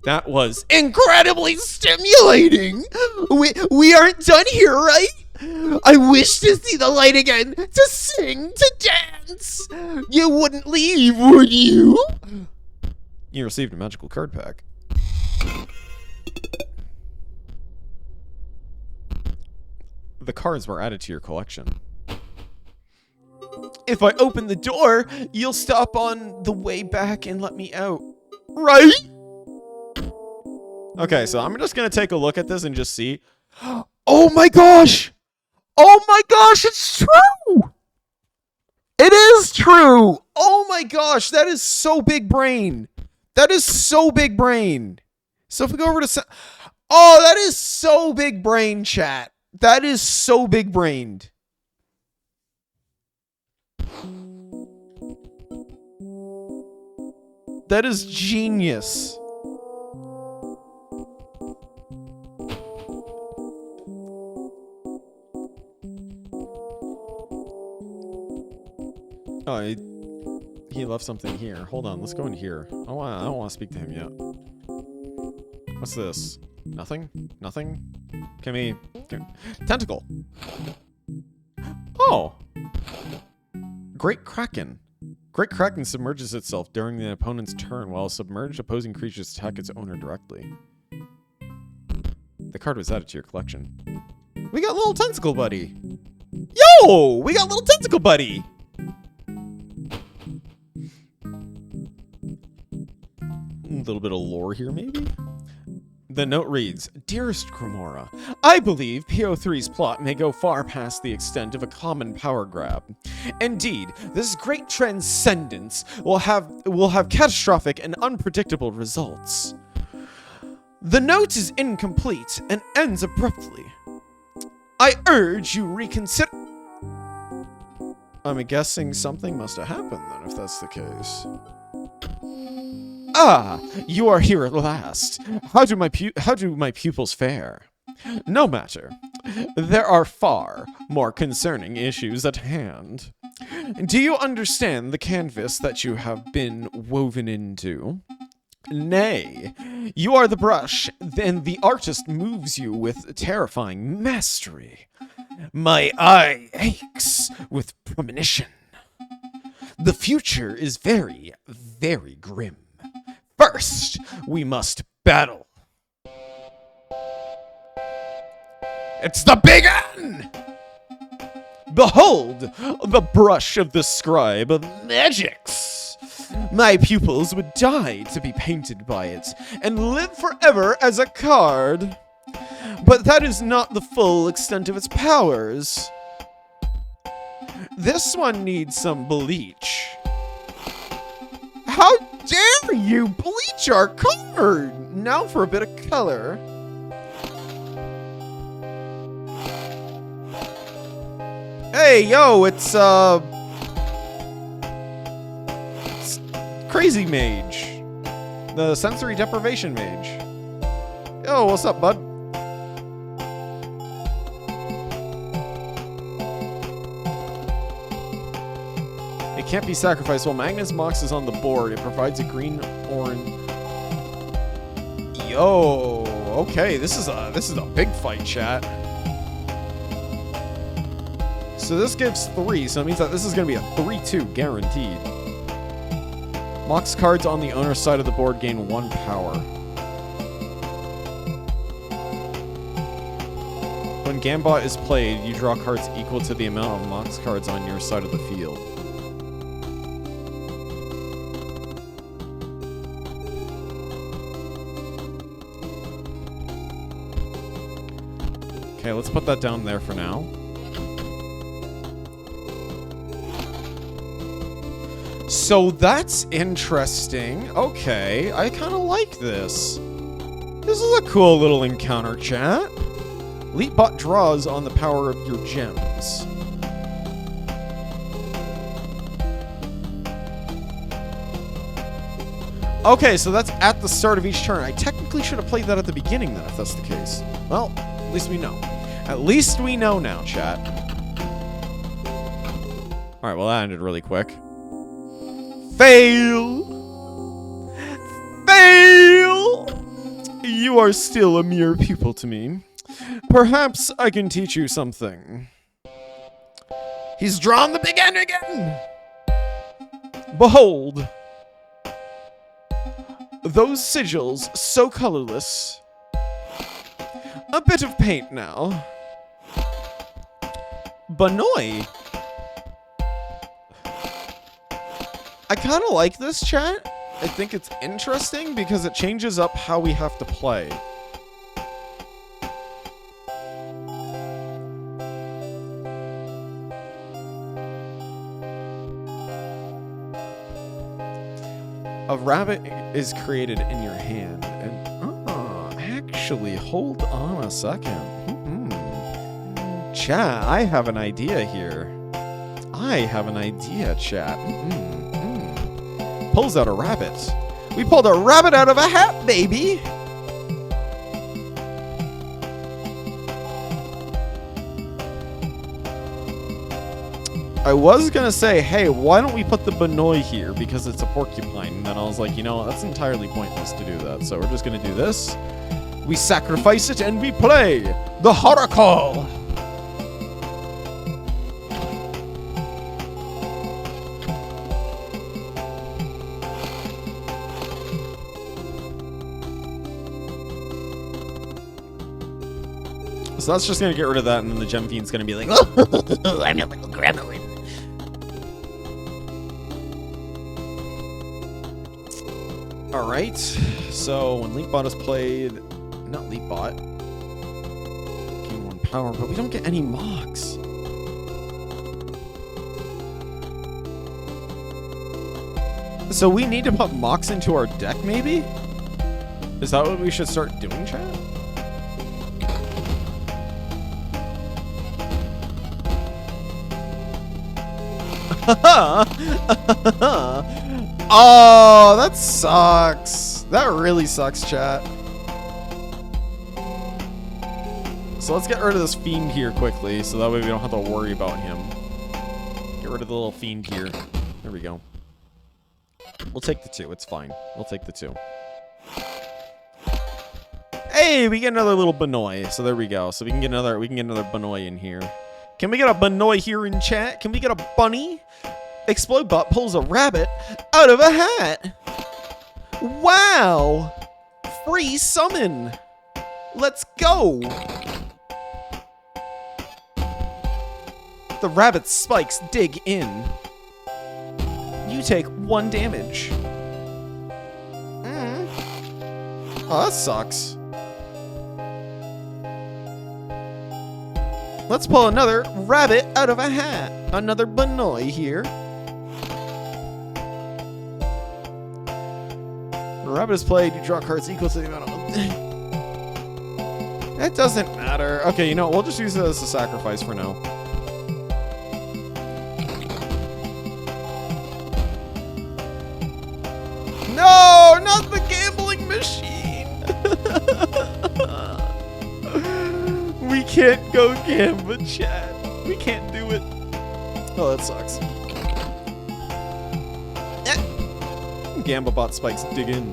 That was incredibly stimulating. We aren't done here, right? I wish to see the light again, to sing, to dance. You wouldn't leave, would you? You received a magical card pack. The cards were added to your collection. If I open the door, you'll stop on the way back and let me out. Right? Okay, so I'm just gonna take a look at this and just see. Oh my gosh! Oh my gosh, it's true! It is true! Oh my gosh, that is so big brain. That is so big brain. So if we go over to... Oh, that is so big brain, chat. That is so big brained. That is genius. Oh, he left something here. Hold on, let's go in here. I don't want to speak to him yet. What's this? Nothing? Nothing? Tentacle. Oh. Great Kraken. Great Kraken submerges itself during the opponent's turn while submerged opposing creatures attack its owner directly. The card was added to your collection. We got little tentacle buddy. Yo! We got little tentacle buddy! A little bit of lore here, maybe? The note reads, Dearest Cremora, I believe PO3's plot may go far past the extent of a common power grab. Indeed, this great transcendence will have catastrophic and unpredictable results. The note is incomplete and ends abruptly. I urge you reconsider... I'm guessing something must have happened then, if that's the case. Ah, you are here at last. How do my pupils fare? No matter. There are far more concerning issues at hand. Do you understand the canvas that you have been woven into? Nay, you are the brush, and the artist moves you with terrifying mastery. My eye aches with premonition. The future is very, very grim. First, we must battle. It's the big N! Behold, the brush of the scribe of magics. My pupils would die to be painted by it, and live forever as a card. But that is not the full extent of its powers. This one needs some bleach. How dare you bleach our card? Now for a bit of color. Hey, yo, it's Crazy Mage. The sensory deprivation mage. Yo, what's up, bud? It can't be sacrificed. While Magnus Mox is on the board, it provides a green-orange... Yo, okay, this is a big fight, chat. So this gives 3, so it means that this is going to be a 3-2 guaranteed. Mox cards on the owner's side of the board gain 1 power. When Gambot is played, you draw cards equal to the amount of Mox cards on your side of the field. Okay, let's put that down there for now. So that's interesting. Okay, I kind of like this. This is a cool little encounter, chat. Leapbot draws on the power of your gems. Okay, so that's at the start of each turn. I technically should have played that at the beginning then, if that's the case. Well, at least we know. At least we know now, chat. Alright, well that ended really quick. Fail! Fail! You are still a mere pupil to me. Perhaps I can teach you something. He's drawn the big end again! Behold! Those sigils, so colorless. A bit of paint now. Banoi! I kind of like this, chat. I think it's interesting because it changes up how we have to play. A rabbit is created in your hand, and actually, hold on a second. Chat, I have an idea here. I have an idea, chat. Pulls out a rabbit. We pulled a rabbit out of a hat, baby! I was gonna say, hey, why don't we put the Banoi here because it's a porcupine? And then I was like, you know, that's entirely pointless to do that. So we're just gonna do this. We sacrifice it and we play the Horacol. So that's just gonna get rid of that, and then the Gem Fiend's gonna be like,
Oh, I'm a little gremlin.
Alright, so when Leapbot is played, not Leapbot, gain 1 power, but we don't get any mocks. So we need to put mocks into our deck, maybe? Is that what we should start doing, chat? Oh, that sucks. That really sucks, chat. So let's get rid of this fiend here quickly, so that way we don't have to worry about him. Get rid of the little fiend here. There we go. We'll take the 2. It's fine. We'll take the 2. Hey, we get another little Banoi. So there we go. So we can get another Banoi in here. Can we get a Banoi here in chat? Can we get a bunny? Explodebot pulls a rabbit out of a hat. Wow! Free summon. Let's go. The rabbit's spikes dig in. You take 1 damage. Oh, that sucks. Let's pull another rabbit out of a hat. Another Banoi here. Rabbit is played, you draw cards equal to the amount of... It doesn't matter. Okay, you know, we'll just use it as a sacrifice for now. No, not the gambling machine. We can't go gamba, chat. We can't do it. Oh, that sucks. Gambabot spikes dig in.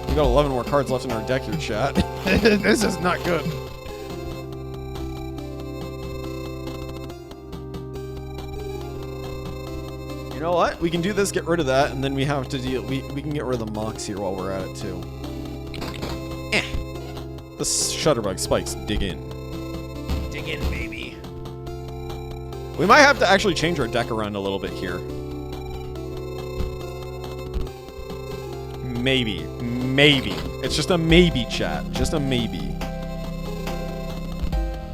We got 11 more cards left in our deck here, chat. This is not good. You know what? We can do this, get rid of that, and then we have to deal... We can get rid of the mocks here while we're at it, too. The Shutterbug spikes dig in.
Dig in, baby.
We might have to actually change our deck around a little bit here. Maybe. Maybe. It's just a maybe, chat. Just a maybe.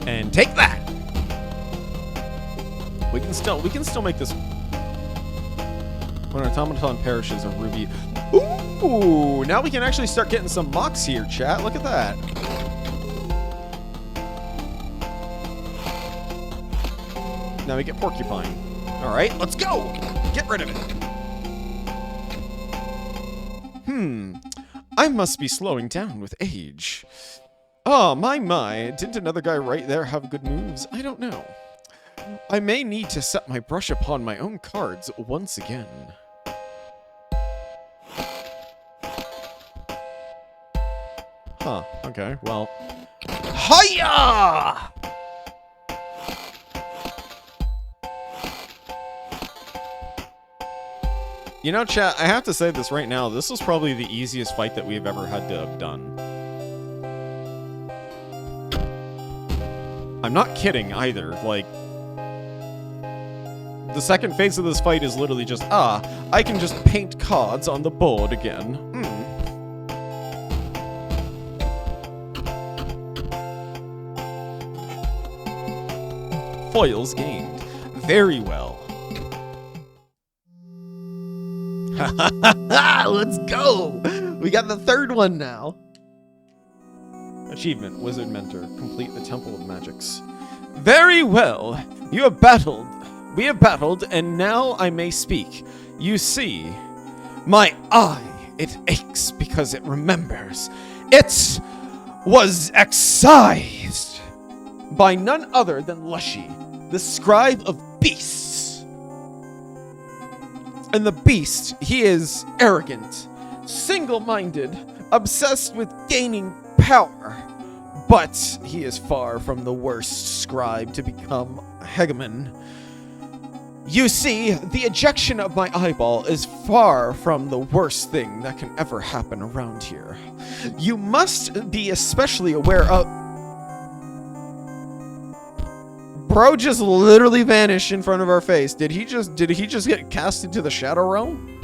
And take that! We can still make this... When an automaton perishes, a ruby. Ooh, now we can actually start getting some mocks here, chat. Look at that. Now we get porcupine. All right, let's go. Get rid of it. I must be slowing down with age. Oh, my. Didn't another guy right there have good moves? I don't know. I may need to set my brush upon my own cards once again. Huh, okay, well. Hiya! You know, chat, I have to say this right now. This was probably the easiest fight that we've ever had to have done. I'm not kidding either. Like, the second phase of this fight is literally just, I can just paint cards on the board again. Foils gained. Very well. Let's go! We got the third one now. Achievement, Wizard Mentor. Complete the Temple of Magics. Very well. You have battled. We have battled, and now I may speak. You see, my eye, it aches because it remembers. It was excised by none other than Lushy, the scribe of beasts. And the beast, he is arrogant, single-minded, obsessed with gaining power. But he is far from the worst scribe to become hegemon. You see, the ejection of my eyeball is far from the worst thing that can ever happen around here. You must be especially aware of... Bro just literally vanished in front of our face. Did he just get cast into the Shadow Realm?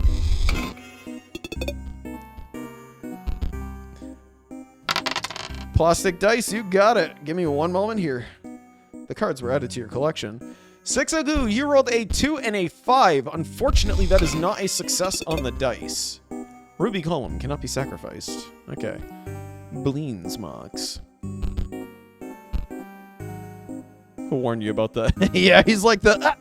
Plastic dice, you got it. Give me one moment here. The cards were added to your collection. 6 Agu, you rolled a 2 and a 5. Unfortunately, that is not a success on the dice. Ruby Column cannot be sacrificed. Okay. Bleens marks. Who warned you about that? Yeah, he's like the...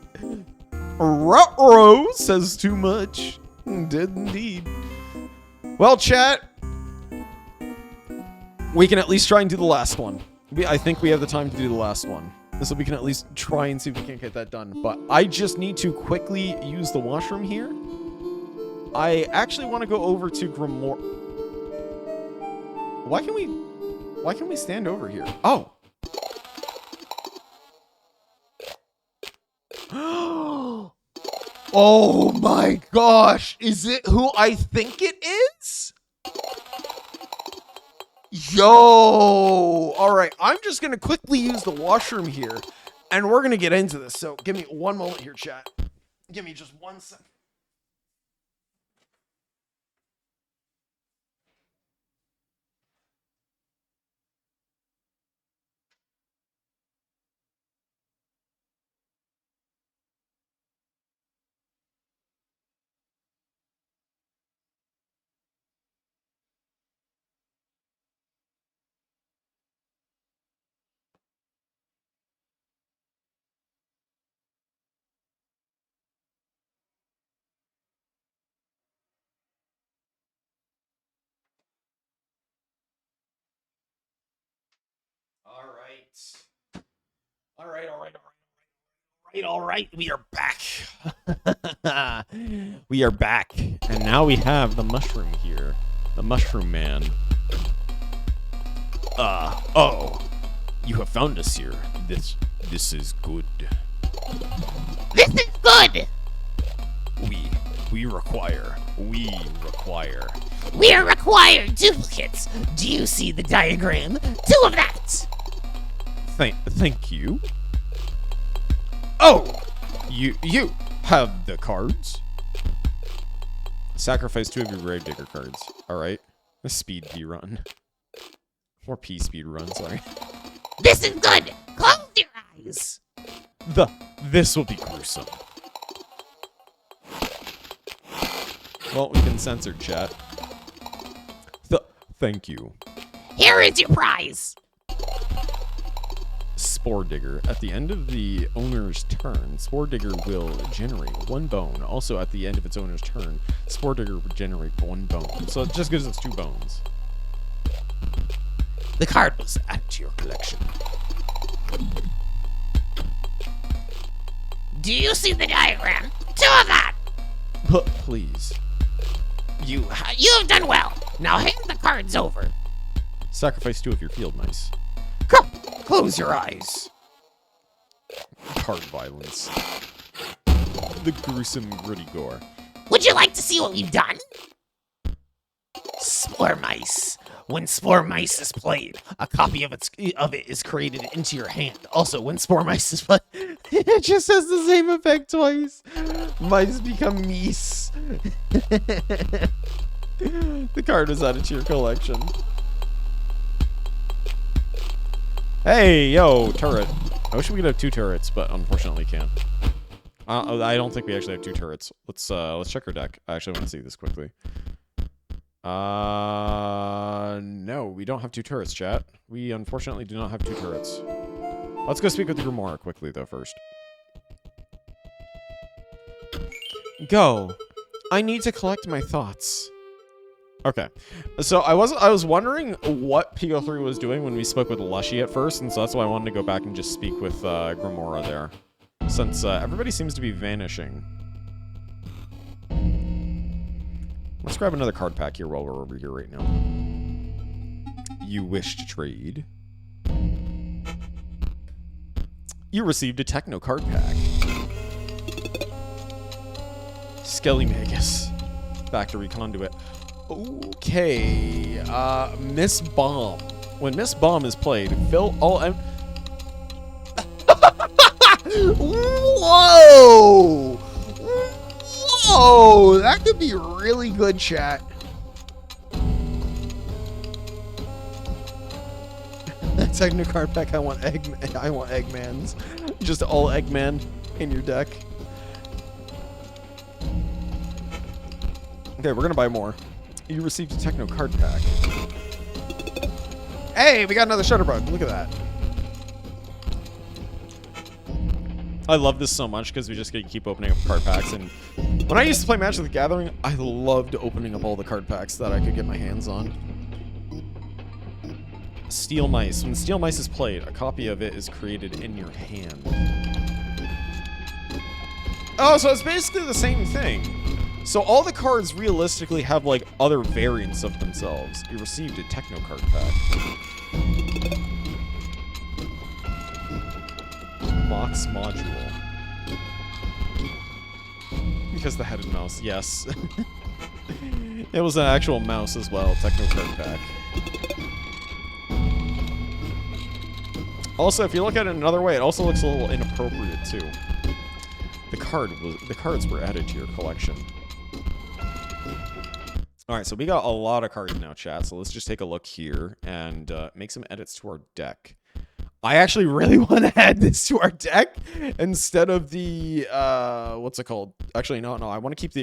Ruh-roh says too much. Did indeed. Well, chat. We can at least try and do the last one. I think we have the time to do the last one. So we can at least try and see if we can get that done. But I just need to quickly use the washroom here. I actually want to go over to Grimoire. Why can we stand over here? Oh. Oh my gosh. Is it who I think it is? Yo! Alright, I'm just going to quickly use the washroom here, and we're going to get into this. So give me one moment here, chat. Give me just 1 second.
All right. We are back.
We are back. And now we have the mushroom here. The mushroom man. Oh. You have found us here. This is good.
This is good.
We require.
We are required duplicates. Do you see the diagram? 2 of that.
Thank you. Oh! You have the cards? Sacrifice 2 of your Gravedigger cards. Alright. A speed P run. Or P speed run, sorry.
This is good. Close your eyes.
This will be gruesome. Well, we can censor chat. Thank you.
Here is your prize.
Spore Digger. At the end of the owner's turn, Spore Digger will generate 1 bone. Also, at the end of its owner's turn, Spore Digger will generate 1 bone. So it just gives us 2 bones.
The card was added to your collection. Do you see the diagram? 2 of that.
But please.
You have done well. Now hand the cards over.
Sacrifice 2 of your field mice.
Come, close your eyes.
Card violence. The gruesome gritty gore.
Would you like to see what we've done? Spore Mice. When Spore Mice is played, a copy of it is created into your hand. Also, when Spore Mice is played,
It just has the same effect twice. Mice become meese. The card is added to your collection. Hey, yo, turret. I wish we could have 2 turrets, but unfortunately can't. I don't think we actually have 2 turrets. Let's check our deck. I actually want to see this quickly. No, we don't have 2 turrets, chat. We unfortunately do not have 2 turrets. Let's go speak with the Grimoire quickly, though, first. Go. I need to collect my thoughts. Okay. So I was wondering what P03 was doing when we spoke with Lushy at first, and so that's why I wanted to go back and just speak with Grimoire there. Since everybody seems to be vanishing. Let's grab another card pack here while we're over here right now. You wish to trade. You received a Techno card pack. Skelly Magus. Factory Conduit. Okay. Miss Bomb. When Miss Bomb is played, fill all... Whoa! Whoa! That could be really good, chat. That Techno card pack, I want Eggmans. Just all Eggman in your deck. Okay, we're gonna buy more. You received a Techno card pack. Hey, we got another Shutterbug. Look at that. I love this so much because we just get to keep opening up card packs. And when I used to play Magic the Gathering, I loved opening up all the card packs that I could get my hands on. Steel Mice. When Steel Mice is played, a copy of it is created in your hand. Oh, so it's basically the same thing. So all the cards realistically have like other variants of themselves. You received a Techno card pack. Mox module. Because the headed mouse, yes. It was an actual mouse as well, Techno card pack. Also, if you look at it another way, it also looks a little inappropriate too. The cards were added to your collection. Alright, so we got a lot of cards now, chat, so let's just take a look here and make some edits to our deck. I actually really want to add this to our deck instead of the what's it called? Actually, no, I want to keep the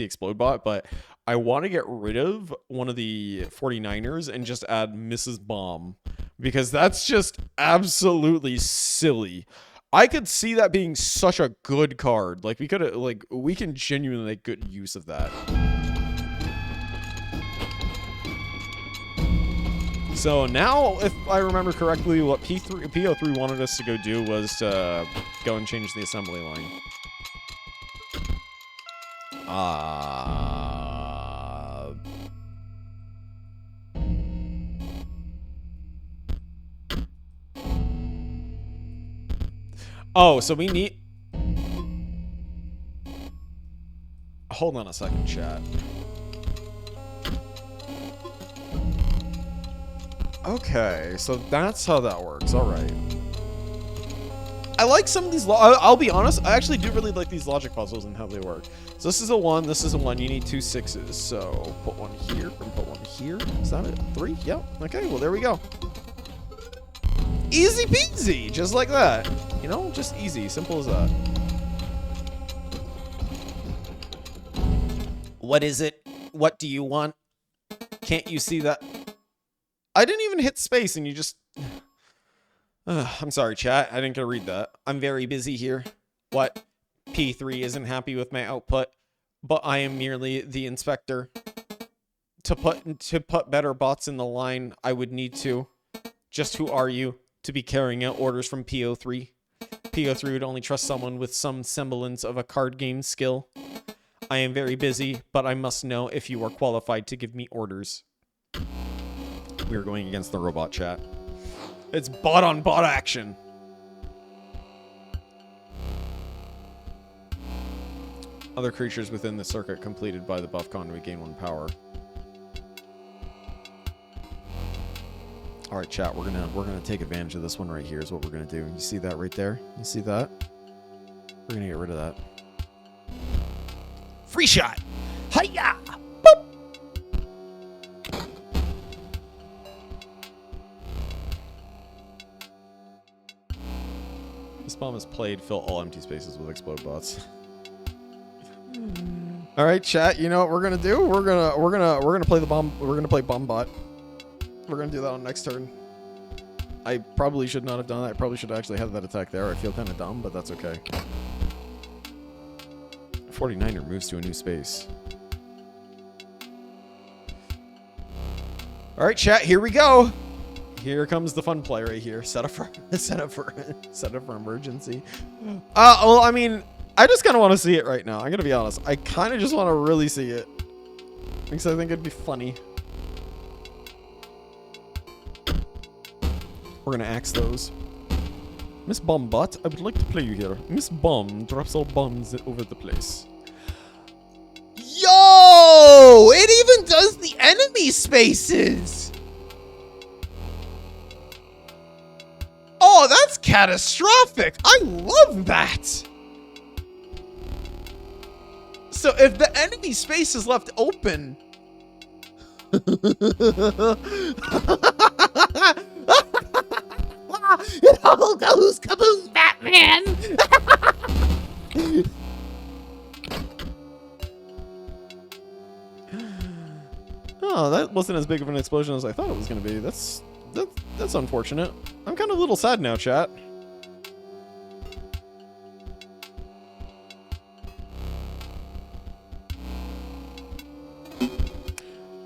Explode Bot, but I want to get rid of one of the 49ers and just add Mrs. Bomb because that's just absolutely silly. I could see that being such a good card. Like we can genuinely make good use of that. So now, if I remember correctly, what P03 wanted us to go do was to go and change the assembly line. Oh, so we need... Hold on a second, chat. Okay, so that's how that works. All right. I like some of these. I'll be honest. I actually do really like these logic puzzles and how they work. So this is a 1. This is a 1. You need 2 6s. So put 1 here and put 1 here. Is that it? 3? Yep. Okay. Well, there we go. Easy peasy, just like that. You know, just easy, simple as that. What is it? What do you want? Can't you see that? I didn't even hit space and you just... I'm sorry, chat. I didn't get to read that. I'm very busy here. What? P3 isn't happy with my output, but I am merely the inspector. To put better bots in the line, I would need to. Just who are you to be carrying out orders from PO3? PO3 would only trust someone with some semblance of a card game skill. I am very busy, but I must know if you are qualified to give me orders. We are going against the robot chat. It's bot on bot action. Other creatures within the circuit completed by the buff conduit gain 1 power. All right, chat. We're gonna take advantage of this one right here. Is what we're gonna do. You see that right there? You see that? We're gonna get rid of that.
Free shot. Hiya!
This bomb is played. Fill all empty spaces with explode bots. All right, chat. You know what we're gonna do? We're gonna play the bomb. We're gonna play bomb bot. We're gonna do that on next turn. I probably should not have done that. I probably should have actually had that attack there. I feel kind of dumb, but that's okay. 49er moves to a new space. All right, chat. Here we go. Here comes the fun play right here. Set up for emergency. Well, I mean, I just kind of want to see it right now. I'm gonna be honest. I kind of just want to really see it because I think it'd be funny. We're gonna axe those. Miss Bombot, I would like to play you here. Miss Bomb drops all bombs over the place.
Yo! It even does the enemy spaces! Oh, that's catastrophic! I love that! So if the enemy space is left open... It all goes kaboom, Batman!
Oh, that wasn't as big of an explosion as I thought it was going to be. That's unfortunate. I'm kind of a little sad now, chat.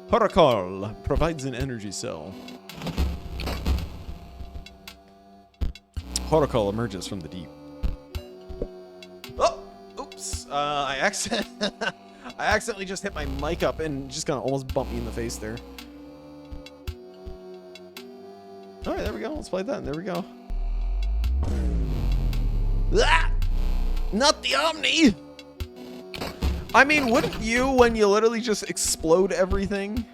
Horacol provides an energy cell. Horacol emerges from the deep. Oh! Oops. I accidentally just hit my mic up and just kind of almost bumped me in the face there. Alright, there we go. Let's play that. There we go.
Ah! Not the Omni!
I mean, wouldn't you when you literally just explode everything?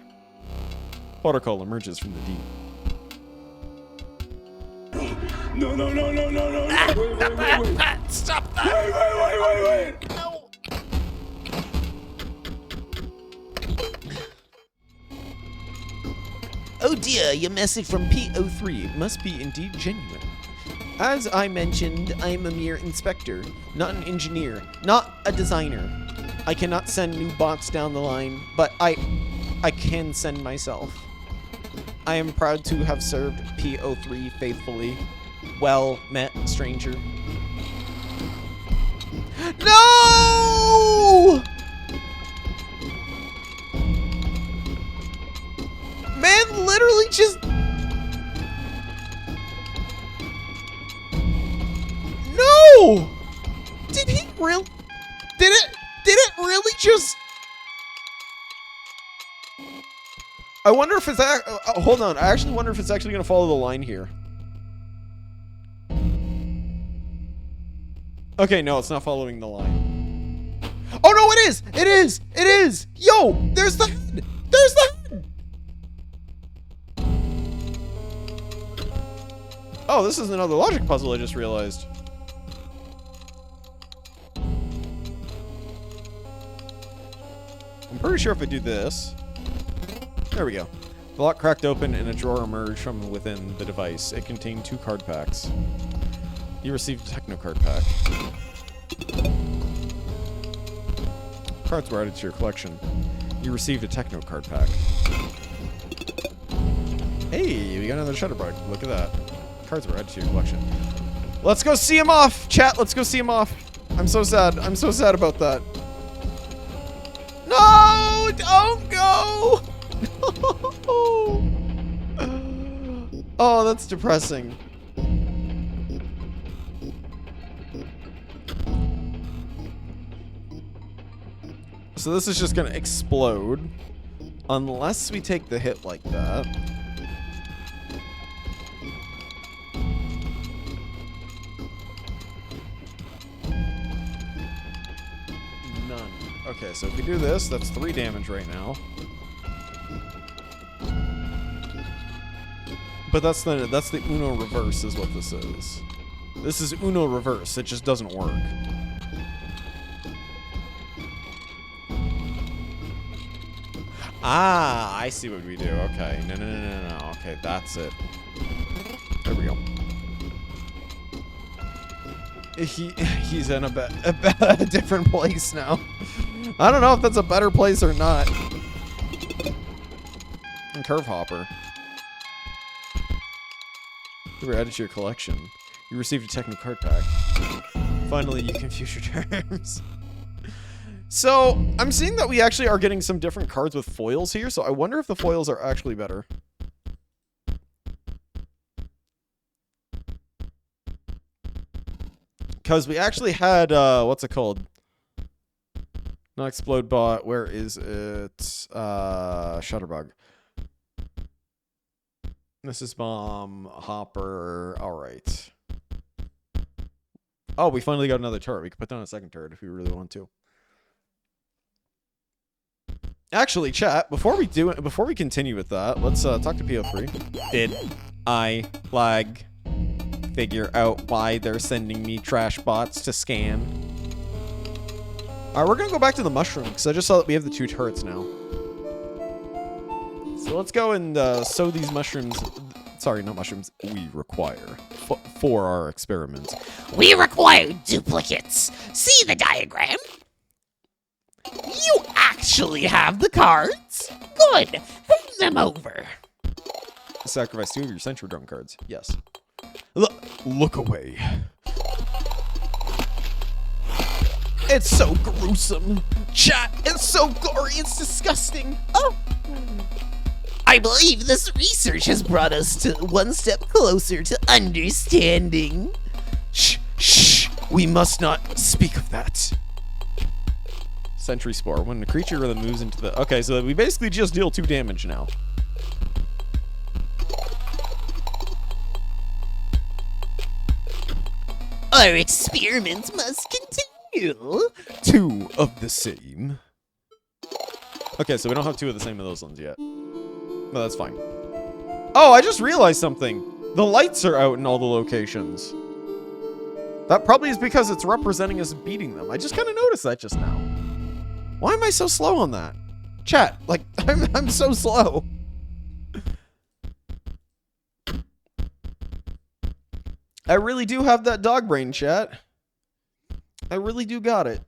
Horacol emerges from the deep.
No. Wait.
Stop that!
Wait.
No! Oh dear, your message from PO3 must be indeed genuine. As I mentioned, I am a mere inspector, not an engineer, not a designer. I cannot send new bots down the line, but I can send myself. I am proud to have served PO3 faithfully. Well met, stranger. No! Man literally just... No! Did he really... Did it really just...
I wonder if it's... hold on. I actually wonder if it's actually going to follow the line here. Okay, no, it's not following the line. Oh, no, it is! It is! It is! Yo! There's the head! There's the head! Oh, this is another logic puzzle I just realized. I'm pretty sure if I do this... There we go. The lock cracked open and a drawer emerged from within the device. It contained 2 card packs. You received a Techno card pack. Cards were added to your collection. You received a Techno card pack. Hey, we got another Shutterbug. Look at that. Cards were added to your collection. Let's go see him off! Chat, let's go see him off. I'm so sad. I'm so sad about that. No! Don't go! Oh, that's depressing. So this is just gonna explode. Unless we take the hit like that. None. Okay, so if we do this, that's 3 damage right now. But that's the Uno reverse is what this is. This is Uno reverse. It just doesn't work. Ah, I see what we do. Okay. No. Okay, that's it. There we go. He's in a different place now. I don't know if that's a better place or not. And Curve Hopper. You were added to your collection. You received a Techno card pack. Finally, you can fuse your terms. So, I'm seeing that we actually are getting some different cards with foils here, so I wonder if the foils are actually better. Because we actually had, what's it called? Not Explode Bot, where is it? Shutterbug. This is Bomb, Hopper, alright. Oh, we finally got another turret. We could put down a second turret if we really want to. Actually, chat, before we continue with that, let's talk to PO3. Did I figure out why they're sending me trash bots to scan? Alright, we're gonna go back to the mushroom, because I just saw that we have the 2 turrets now. So let's go and sow these mushrooms. Sorry, not mushrooms. We require for our experiments.
We require duplicates. See the diagram? You actually have the cards? Good. Hand them over.
Sacrifice 2 of your Sentry Drone cards. Yes. Look away. It's so gruesome. Chat, it's so gory. It's disgusting.
Oh. I believe this research has brought us to one step closer to understanding.
Shh. We must not speak of that. Sentry Spore. When the creature then moves into the... Okay, so we basically just deal 2 damage now.
Our experiments must continue.
2 of the same. Okay, so we don't have 2 of the same of those ones yet. No, that's fine. Oh, I just realized something. The lights are out in all the locations. That probably is because it's representing us beating them. I just kind of noticed that just now. Why am I so slow on that? Chat, like, I'm so slow. I really do have that dog brain, chat. I really do got it.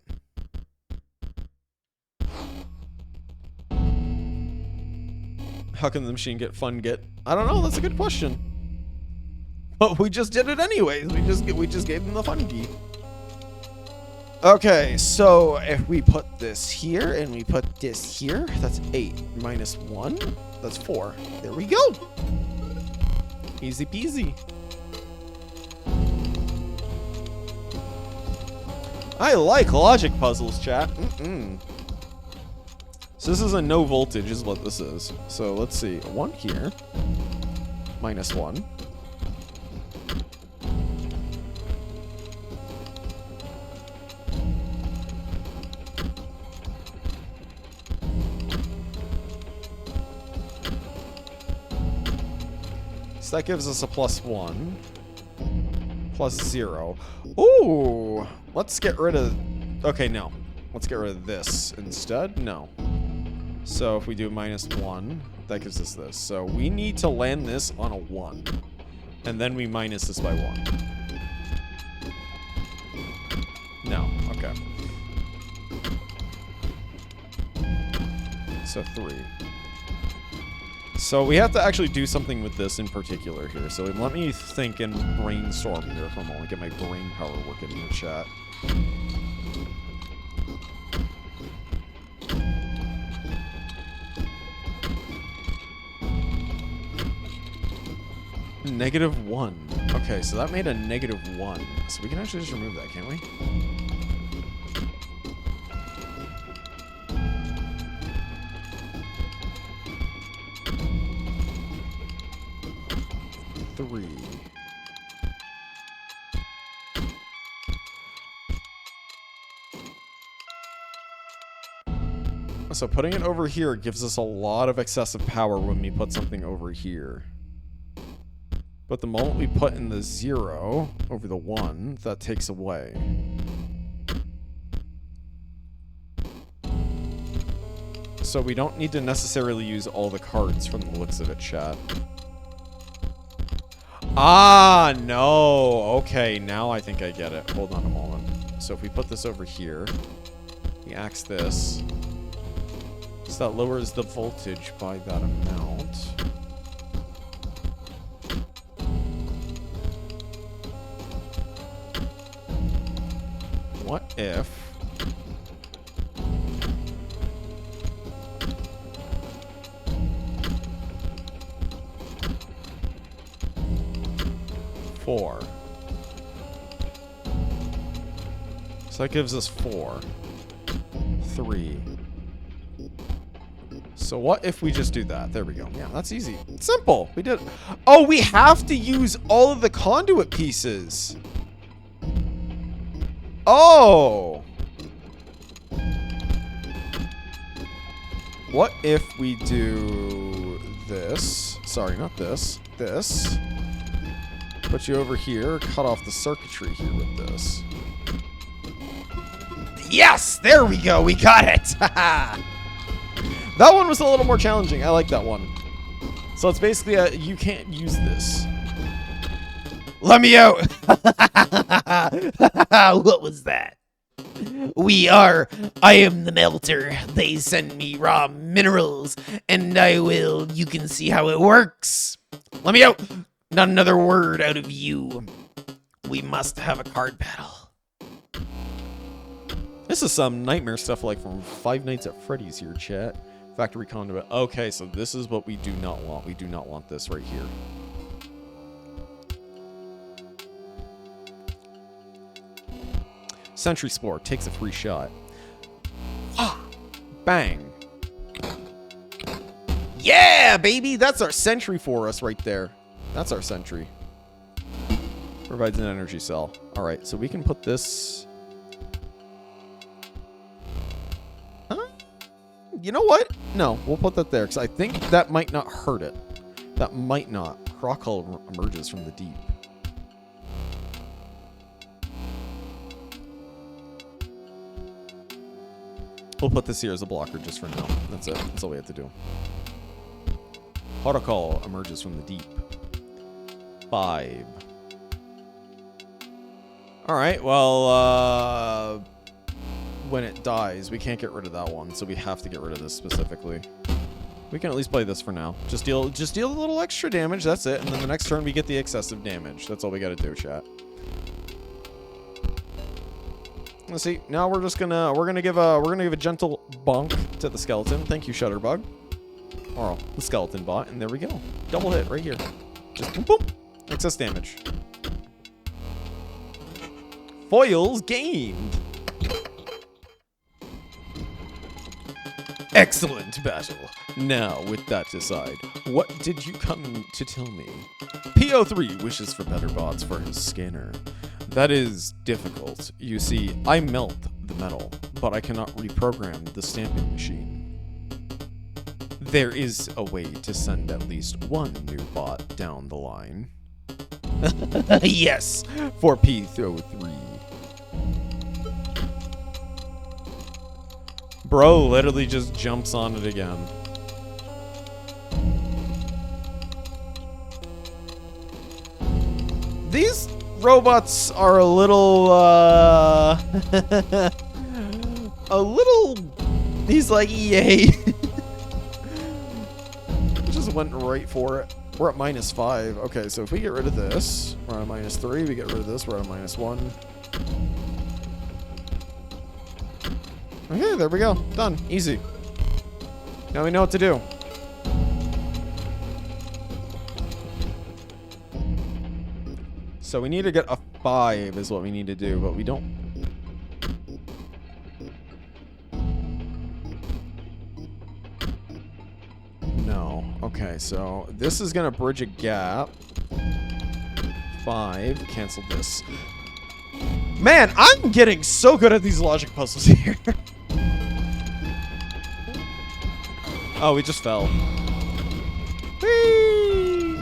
How can the machine get fun get? I don't know, that's a good question. But we just did it anyways. We just gave them the fun key. Okay, so if we put this here and we put this here, that's 8 minus 1. That's 4. There we go. Easy peasy. I like logic puzzles, chat. So this is a no voltage is what this is. So let's see. 1 here. Minus 1. So that gives us a +1. +0. Ooh! Let's get rid of... Okay, no. Let's get rid of this instead. No. So if we do -1, that gives us this. So we need to land this on a 1. And then we minus this by 1. No. Okay. So 3. So we have to actually do something with this in particular here. So let me think and brainstorm here for a moment. Get my brain power working in the chat. -1. Okay, so that made a -1. So we can actually just remove that, can't we? Three. So putting it over here gives us a lot of excessive power when we put something over here. But the moment we put in the 0 over the 1, that takes away. So we don't need to necessarily use all the cards from the looks of it, chat. Ah, no. Okay, now I think I get it. Hold on a moment. So if we put this over here, we axe this. So that lowers the voltage by that amount. What if... Four. So that gives us 4. 3. So what if we just do that? There we go. Yeah, that's easy. It's simple. We did. Oh, we have to use all of the conduit pieces. Oh. What if we do this? Sorry, not this. This. Put you over here. Cut off the circuitry here with this. Yes! There we go. We got it. That one was a little more challenging. I like that one. So it's basically you can't use this. Let me out.
What was that? I am the melter. They send me raw minerals, and you can see how it works. Let me out. Not another word out of you. We must have a card battle.
This is some nightmare stuff like from Five Nights at Freddy's here, chat. Factory conduit. Okay, so this is what we do not want. We do not want this right here. Sentry Spore takes a free shot. Ah! Bang. Yeah, baby! That's our sentry for us right there. That's our sentry. Provides an energy cell. Alright, so we can put this... You know what? No, we'll put that there, because I think that might not hurt it. That might not. Crocodile emerges from the deep. We'll put this here as a blocker just for now. That's it. That's all we have to do. Crocodile emerges from the deep. 5. Alright, well, when it dies, we can't get rid of that one, so we have to get rid of this specifically. We can at least play this for now. Just deal a little extra damage, that's it, and then the next turn we get the excessive damage. That's all we gotta do, chat. Let's see. Now we're gonna give a gentle bonk to the skeleton. Thank you, Shutterbug. Or the skeleton bot, and there we go. Double hit right here. Just boom boom. Excess damage. Foils gained. Excellent battle. Now, with that aside, what did you come to tell me? PO3 wishes for better bots for his scanner. That is difficult. You see, I melt the metal, but I cannot reprogram the stamping machine. There is a way to send at least one new bot down the line. Yes, for PO3. Bro literally just jumps on it again. These robots are a little, he's like, yay. just went right for it. We're at -5. Okay, so if we get rid of this, we're at -3. We get rid of this, we're at -1. Okay, there we go. Done. Easy. Now we know what to do. So we need to get a 5 is what we need to do, but we don't. No. Okay, so this is going to bridge a gap. 5. Cancel this. Man, I'm getting so good at these logic puzzles here. Oh, we just fell. Whee!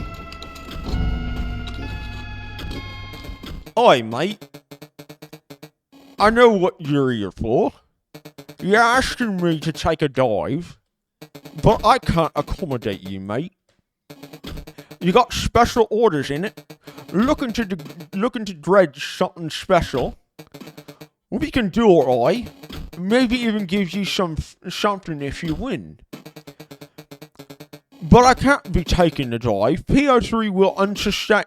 Oi, mate. I know what you're here for. You're asking me to take a dive, but I can't accommodate you, mate. You got special orders in it. Looking to dredge something special. We can do alright. Maybe even give you something if you win. But I can't be taking the dive. PO3 will understand.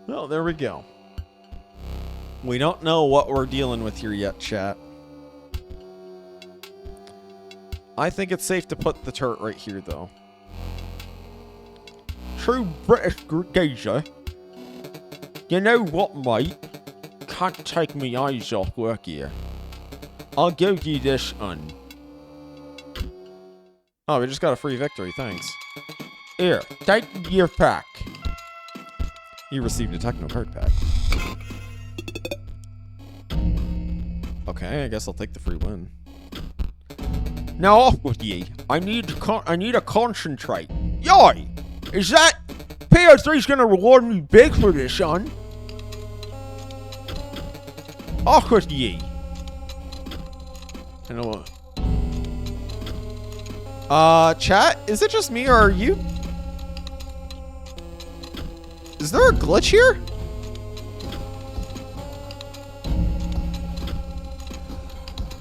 Well, there we go. We don't know what we're dealing with here yet, chat. I think it's safe to put the turret right here, though. True British geezer. You know what, mate? Can't take me eyes off work here. I'll give you this one. Oh, we just got a free victory, thanks. Here, take your pack. You received a techno card pack. Okay, I guess I'll take the free win. Now off with ye. I need a concentrate. Yoy! Is that PO3's gonna reward me big for this, son? Off with ye. I know what. Chat, is it just me or are you? Is there a glitch here?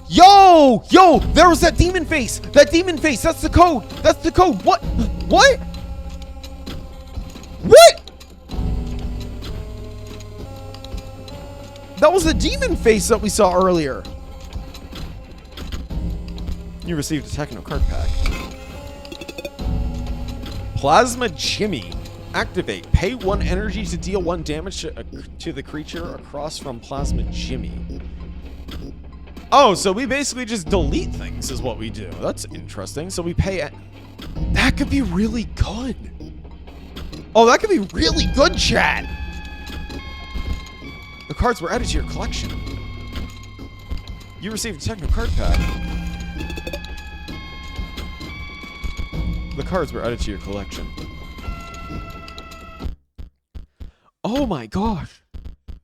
Yo! Yo! There was that demon face! That demon face! That's the code! That's the code! What? What? What? That was the demon face that we saw earlier. You received a techno card pack. Plasma Jimmy. Activate. Pay 1 energy to deal 1 damage to the creature across from Plasma Jimmy. Oh, so we basically just delete things is what we do. That's interesting. So we pay... That could be really good. Oh, that could be really good, chat. The cards were added to your collection. You received a techno card pack. The cards were added to your collection. Oh my gosh.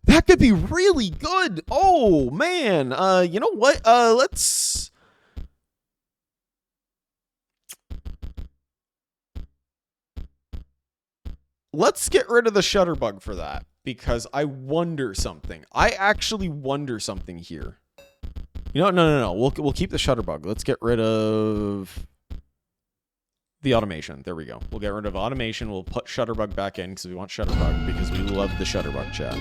That could be really good. Oh man. You know what? Let's get rid of the shutterbug for that, because I wonder something. I actually wonder something here. You know, no. We'll keep the shutterbug. Let's get rid of the automation. There we go. We'll get rid of automation. We'll put shutterbug back in because we want shutterbug, because we love the shutterbug, chat.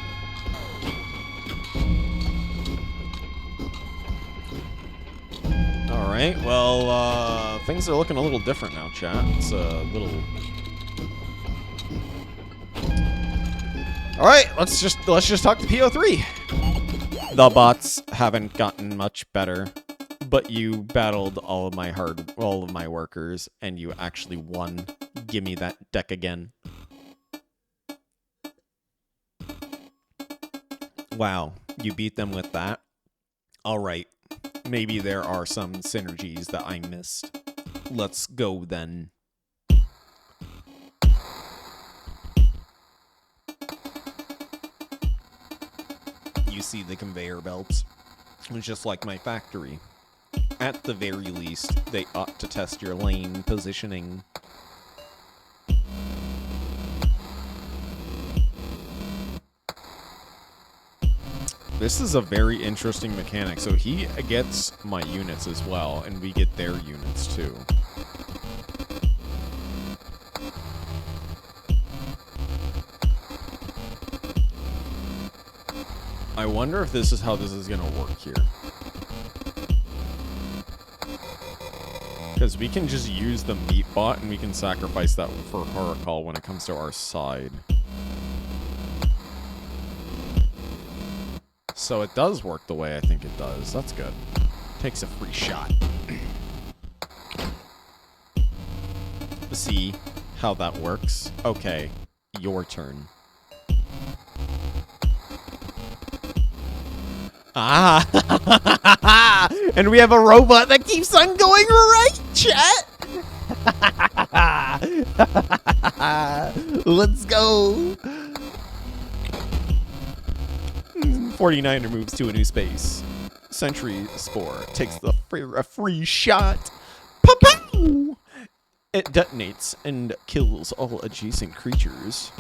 All right. Well, things are looking a little different now, chat. It's a little. All right. Let's just talk to PO3. The bots haven't gotten much better, but you battled all of my workers, and you actually won. Give me that deck again. Wow, you beat them with that? All right. Maybe there are some synergies that I missed. Let's go then. You see the conveyor belts? It's just like my factory. At the very least, they ought to test your lane positioning. This is a very interesting mechanic. So he gets my units as well, and we get their units too. I wonder if this is how this is going to work here. Because we can just use the meat bot and we can sacrifice that for Horicall when it comes to our side. So it does work the way I think it does. That's good. Takes a free shot. See how that works? Okay, your turn.
Ah! And we have a robot that keeps on going right, chat! Let's go!
49er moves to a new space. Sentry Spore takes a free shot. Pa-pow! It detonates and kills all adjacent creatures.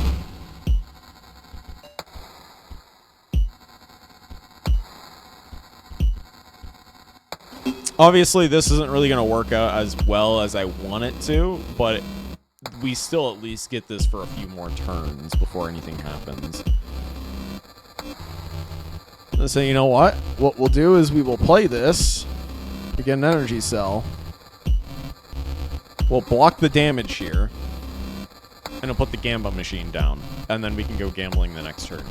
Obviously, this isn't really going to work out as well as I want it to, but we still at least get this for a few more turns before anything happens. So you know what? What we'll do is we will play this. We get an energy cell. We'll block the damage here. And we'll put the Gamba machine down. And then we can go gambling the next turn.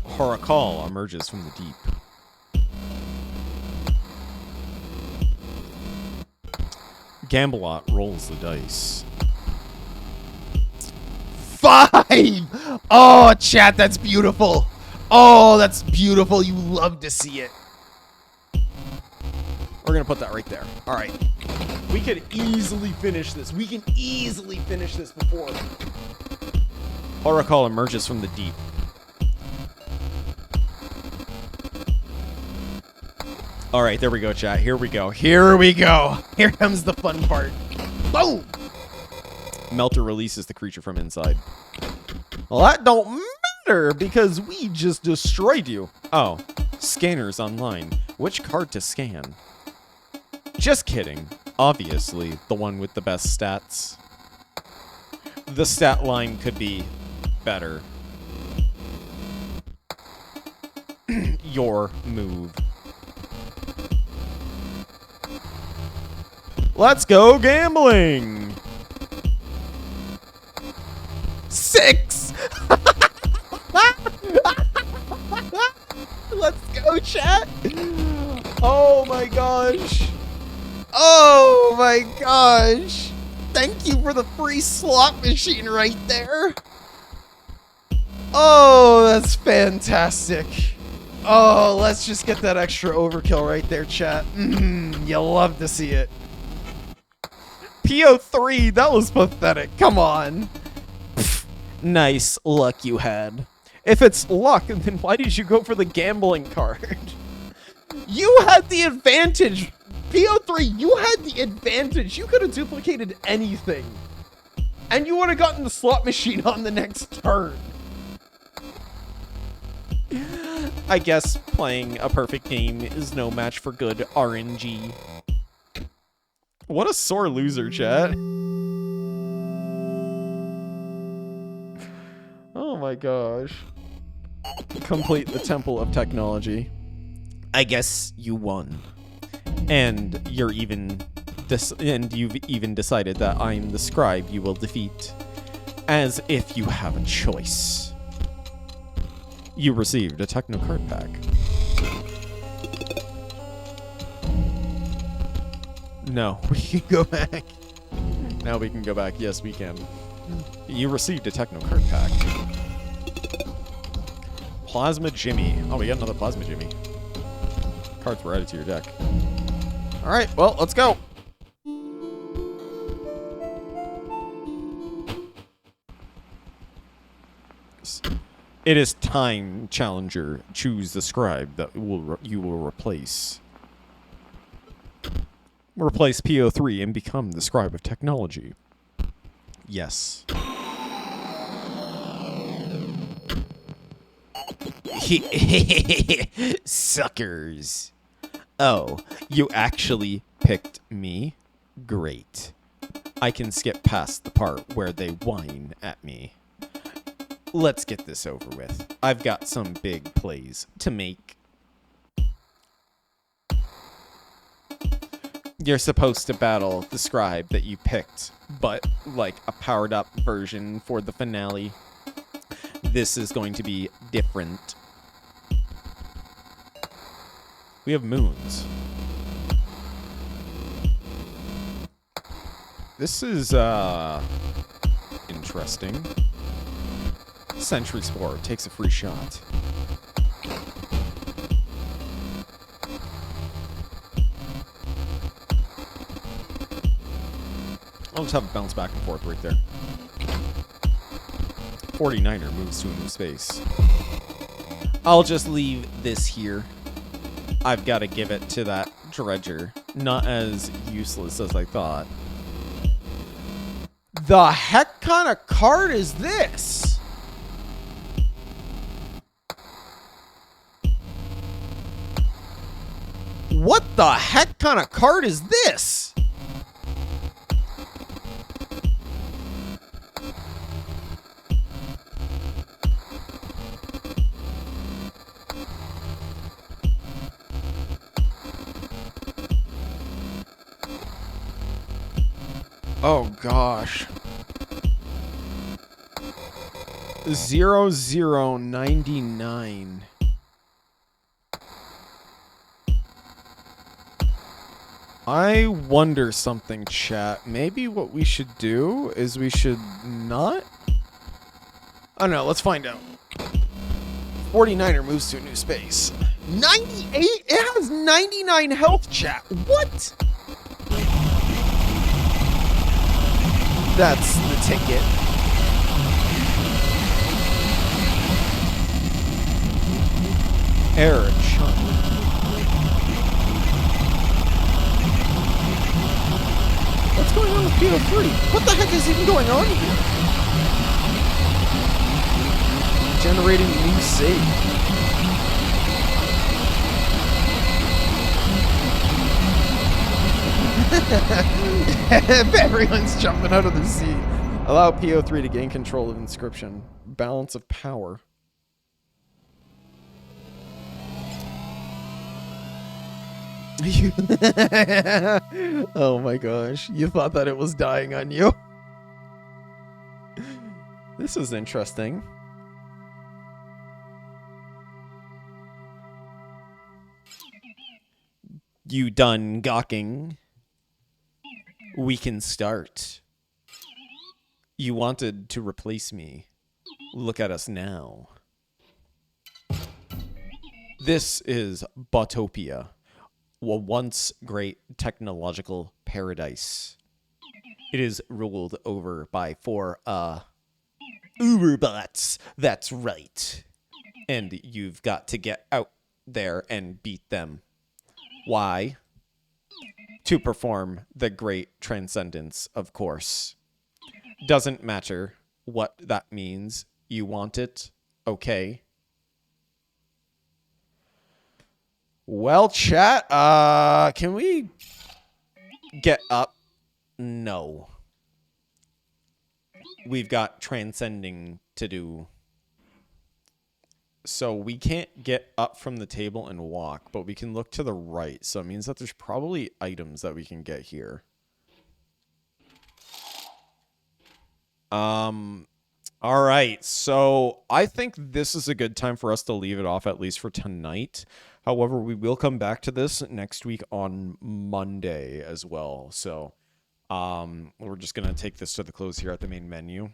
Horicall emerges from the deep. Gambelot rolls the dice.
5! Oh, chat, that's beautiful. Oh, that's beautiful. You love to see it.
We're going to put that right there. All right. We could easily finish this. We can easily finish this before. Horicall emerges from the deep. All right, there we go, chat. Here we go. Here we go.
Here comes the fun part. Boom!
Melter releases the creature from inside.
Well, that don't matter because we just destroyed you.
Oh, scanners online. Which card to scan? Just kidding. Obviously, the one with the best stats. The stat line could be better. Your move. Let's go gambling!
6! Let's go, chat!
Oh my gosh!
Oh my gosh! Thank you for the free slot machine right there! Oh, that's fantastic. Oh, let's just get that extra overkill right there, chat. You'll love to see it. PO3, that was pathetic. Come on.
Pfft, nice luck you had. If it's luck, then why did you go for the gambling card?
You had the advantage. PO3, you had the advantage. You could have duplicated anything. And you would have gotten the slot machine on the next turn.
I guess playing a perfect game is no match for good RNG. What a sore loser, chat. Oh my gosh. Complete the Temple of Technology. I guess you won. And you've even decided that I'm the scribe you will defeat. As if you have a choice. You received a Techno card pack. No, we can go back. Now we can go back. Yes, we can. You received a Techno card pack. Plasma Jimmy. Oh, we got another Plasma Jimmy. Cards were added to your deck. All right, well, let's go. It is time, challenger. Choose the scribe that you will replace. Replace PO3 and become the scribe of technology. Yes.
Suckers.
Oh, you actually picked me? Great. I can skip past the part where they whine at me. Let's get this over with. I've got some big plays to make. You're supposed to battle the scribe that you picked, but like a powered up version for the finale. This is going to be different. We have moons. This is interesting. Sentry Spore takes a free shot. I'll just have it bounce back and forth right there. 49er moves to a new space. I'll just leave this here. I've got to give it to that dredger. Not as useless as I thought. The heck kind of card is this? What the heck kind of card is this? Oh gosh. 0099. I wonder something, chat. Maybe what we should do is we should not? I don't know, let's find out. 49er moves to a new space. 98? It has 99 health, chat. What? That's the ticket. Error chunk. What's going on with PO3? What the heck is even going on here? Generating new save. Everyone's jumping out of the seat. Allow PO3 to gain control of Inscryption. Balance of power. Oh my gosh. You thought that it was dying on you. This is interesting. You done gawking? We can start. You wanted to replace me. Look at us now. This is Botopia, a once great technological paradise. It is ruled over by 4 Uberbots. That's right. And you've got to get out there and beat them. Why? To perform the great transcendence, of course. Doesn't matter what that means. You want it? Okay. Well, chat, can we get up? No. We've got transcending to do. So we can't get up from the table and walk, but we can look to the right. So it means that there's probably items that we can get here. All right. So I think this is a good time for us to leave it off, at least for tonight. However, we will come back to this next week on Monday as well. So we're just going to take this to the close here at the main menu.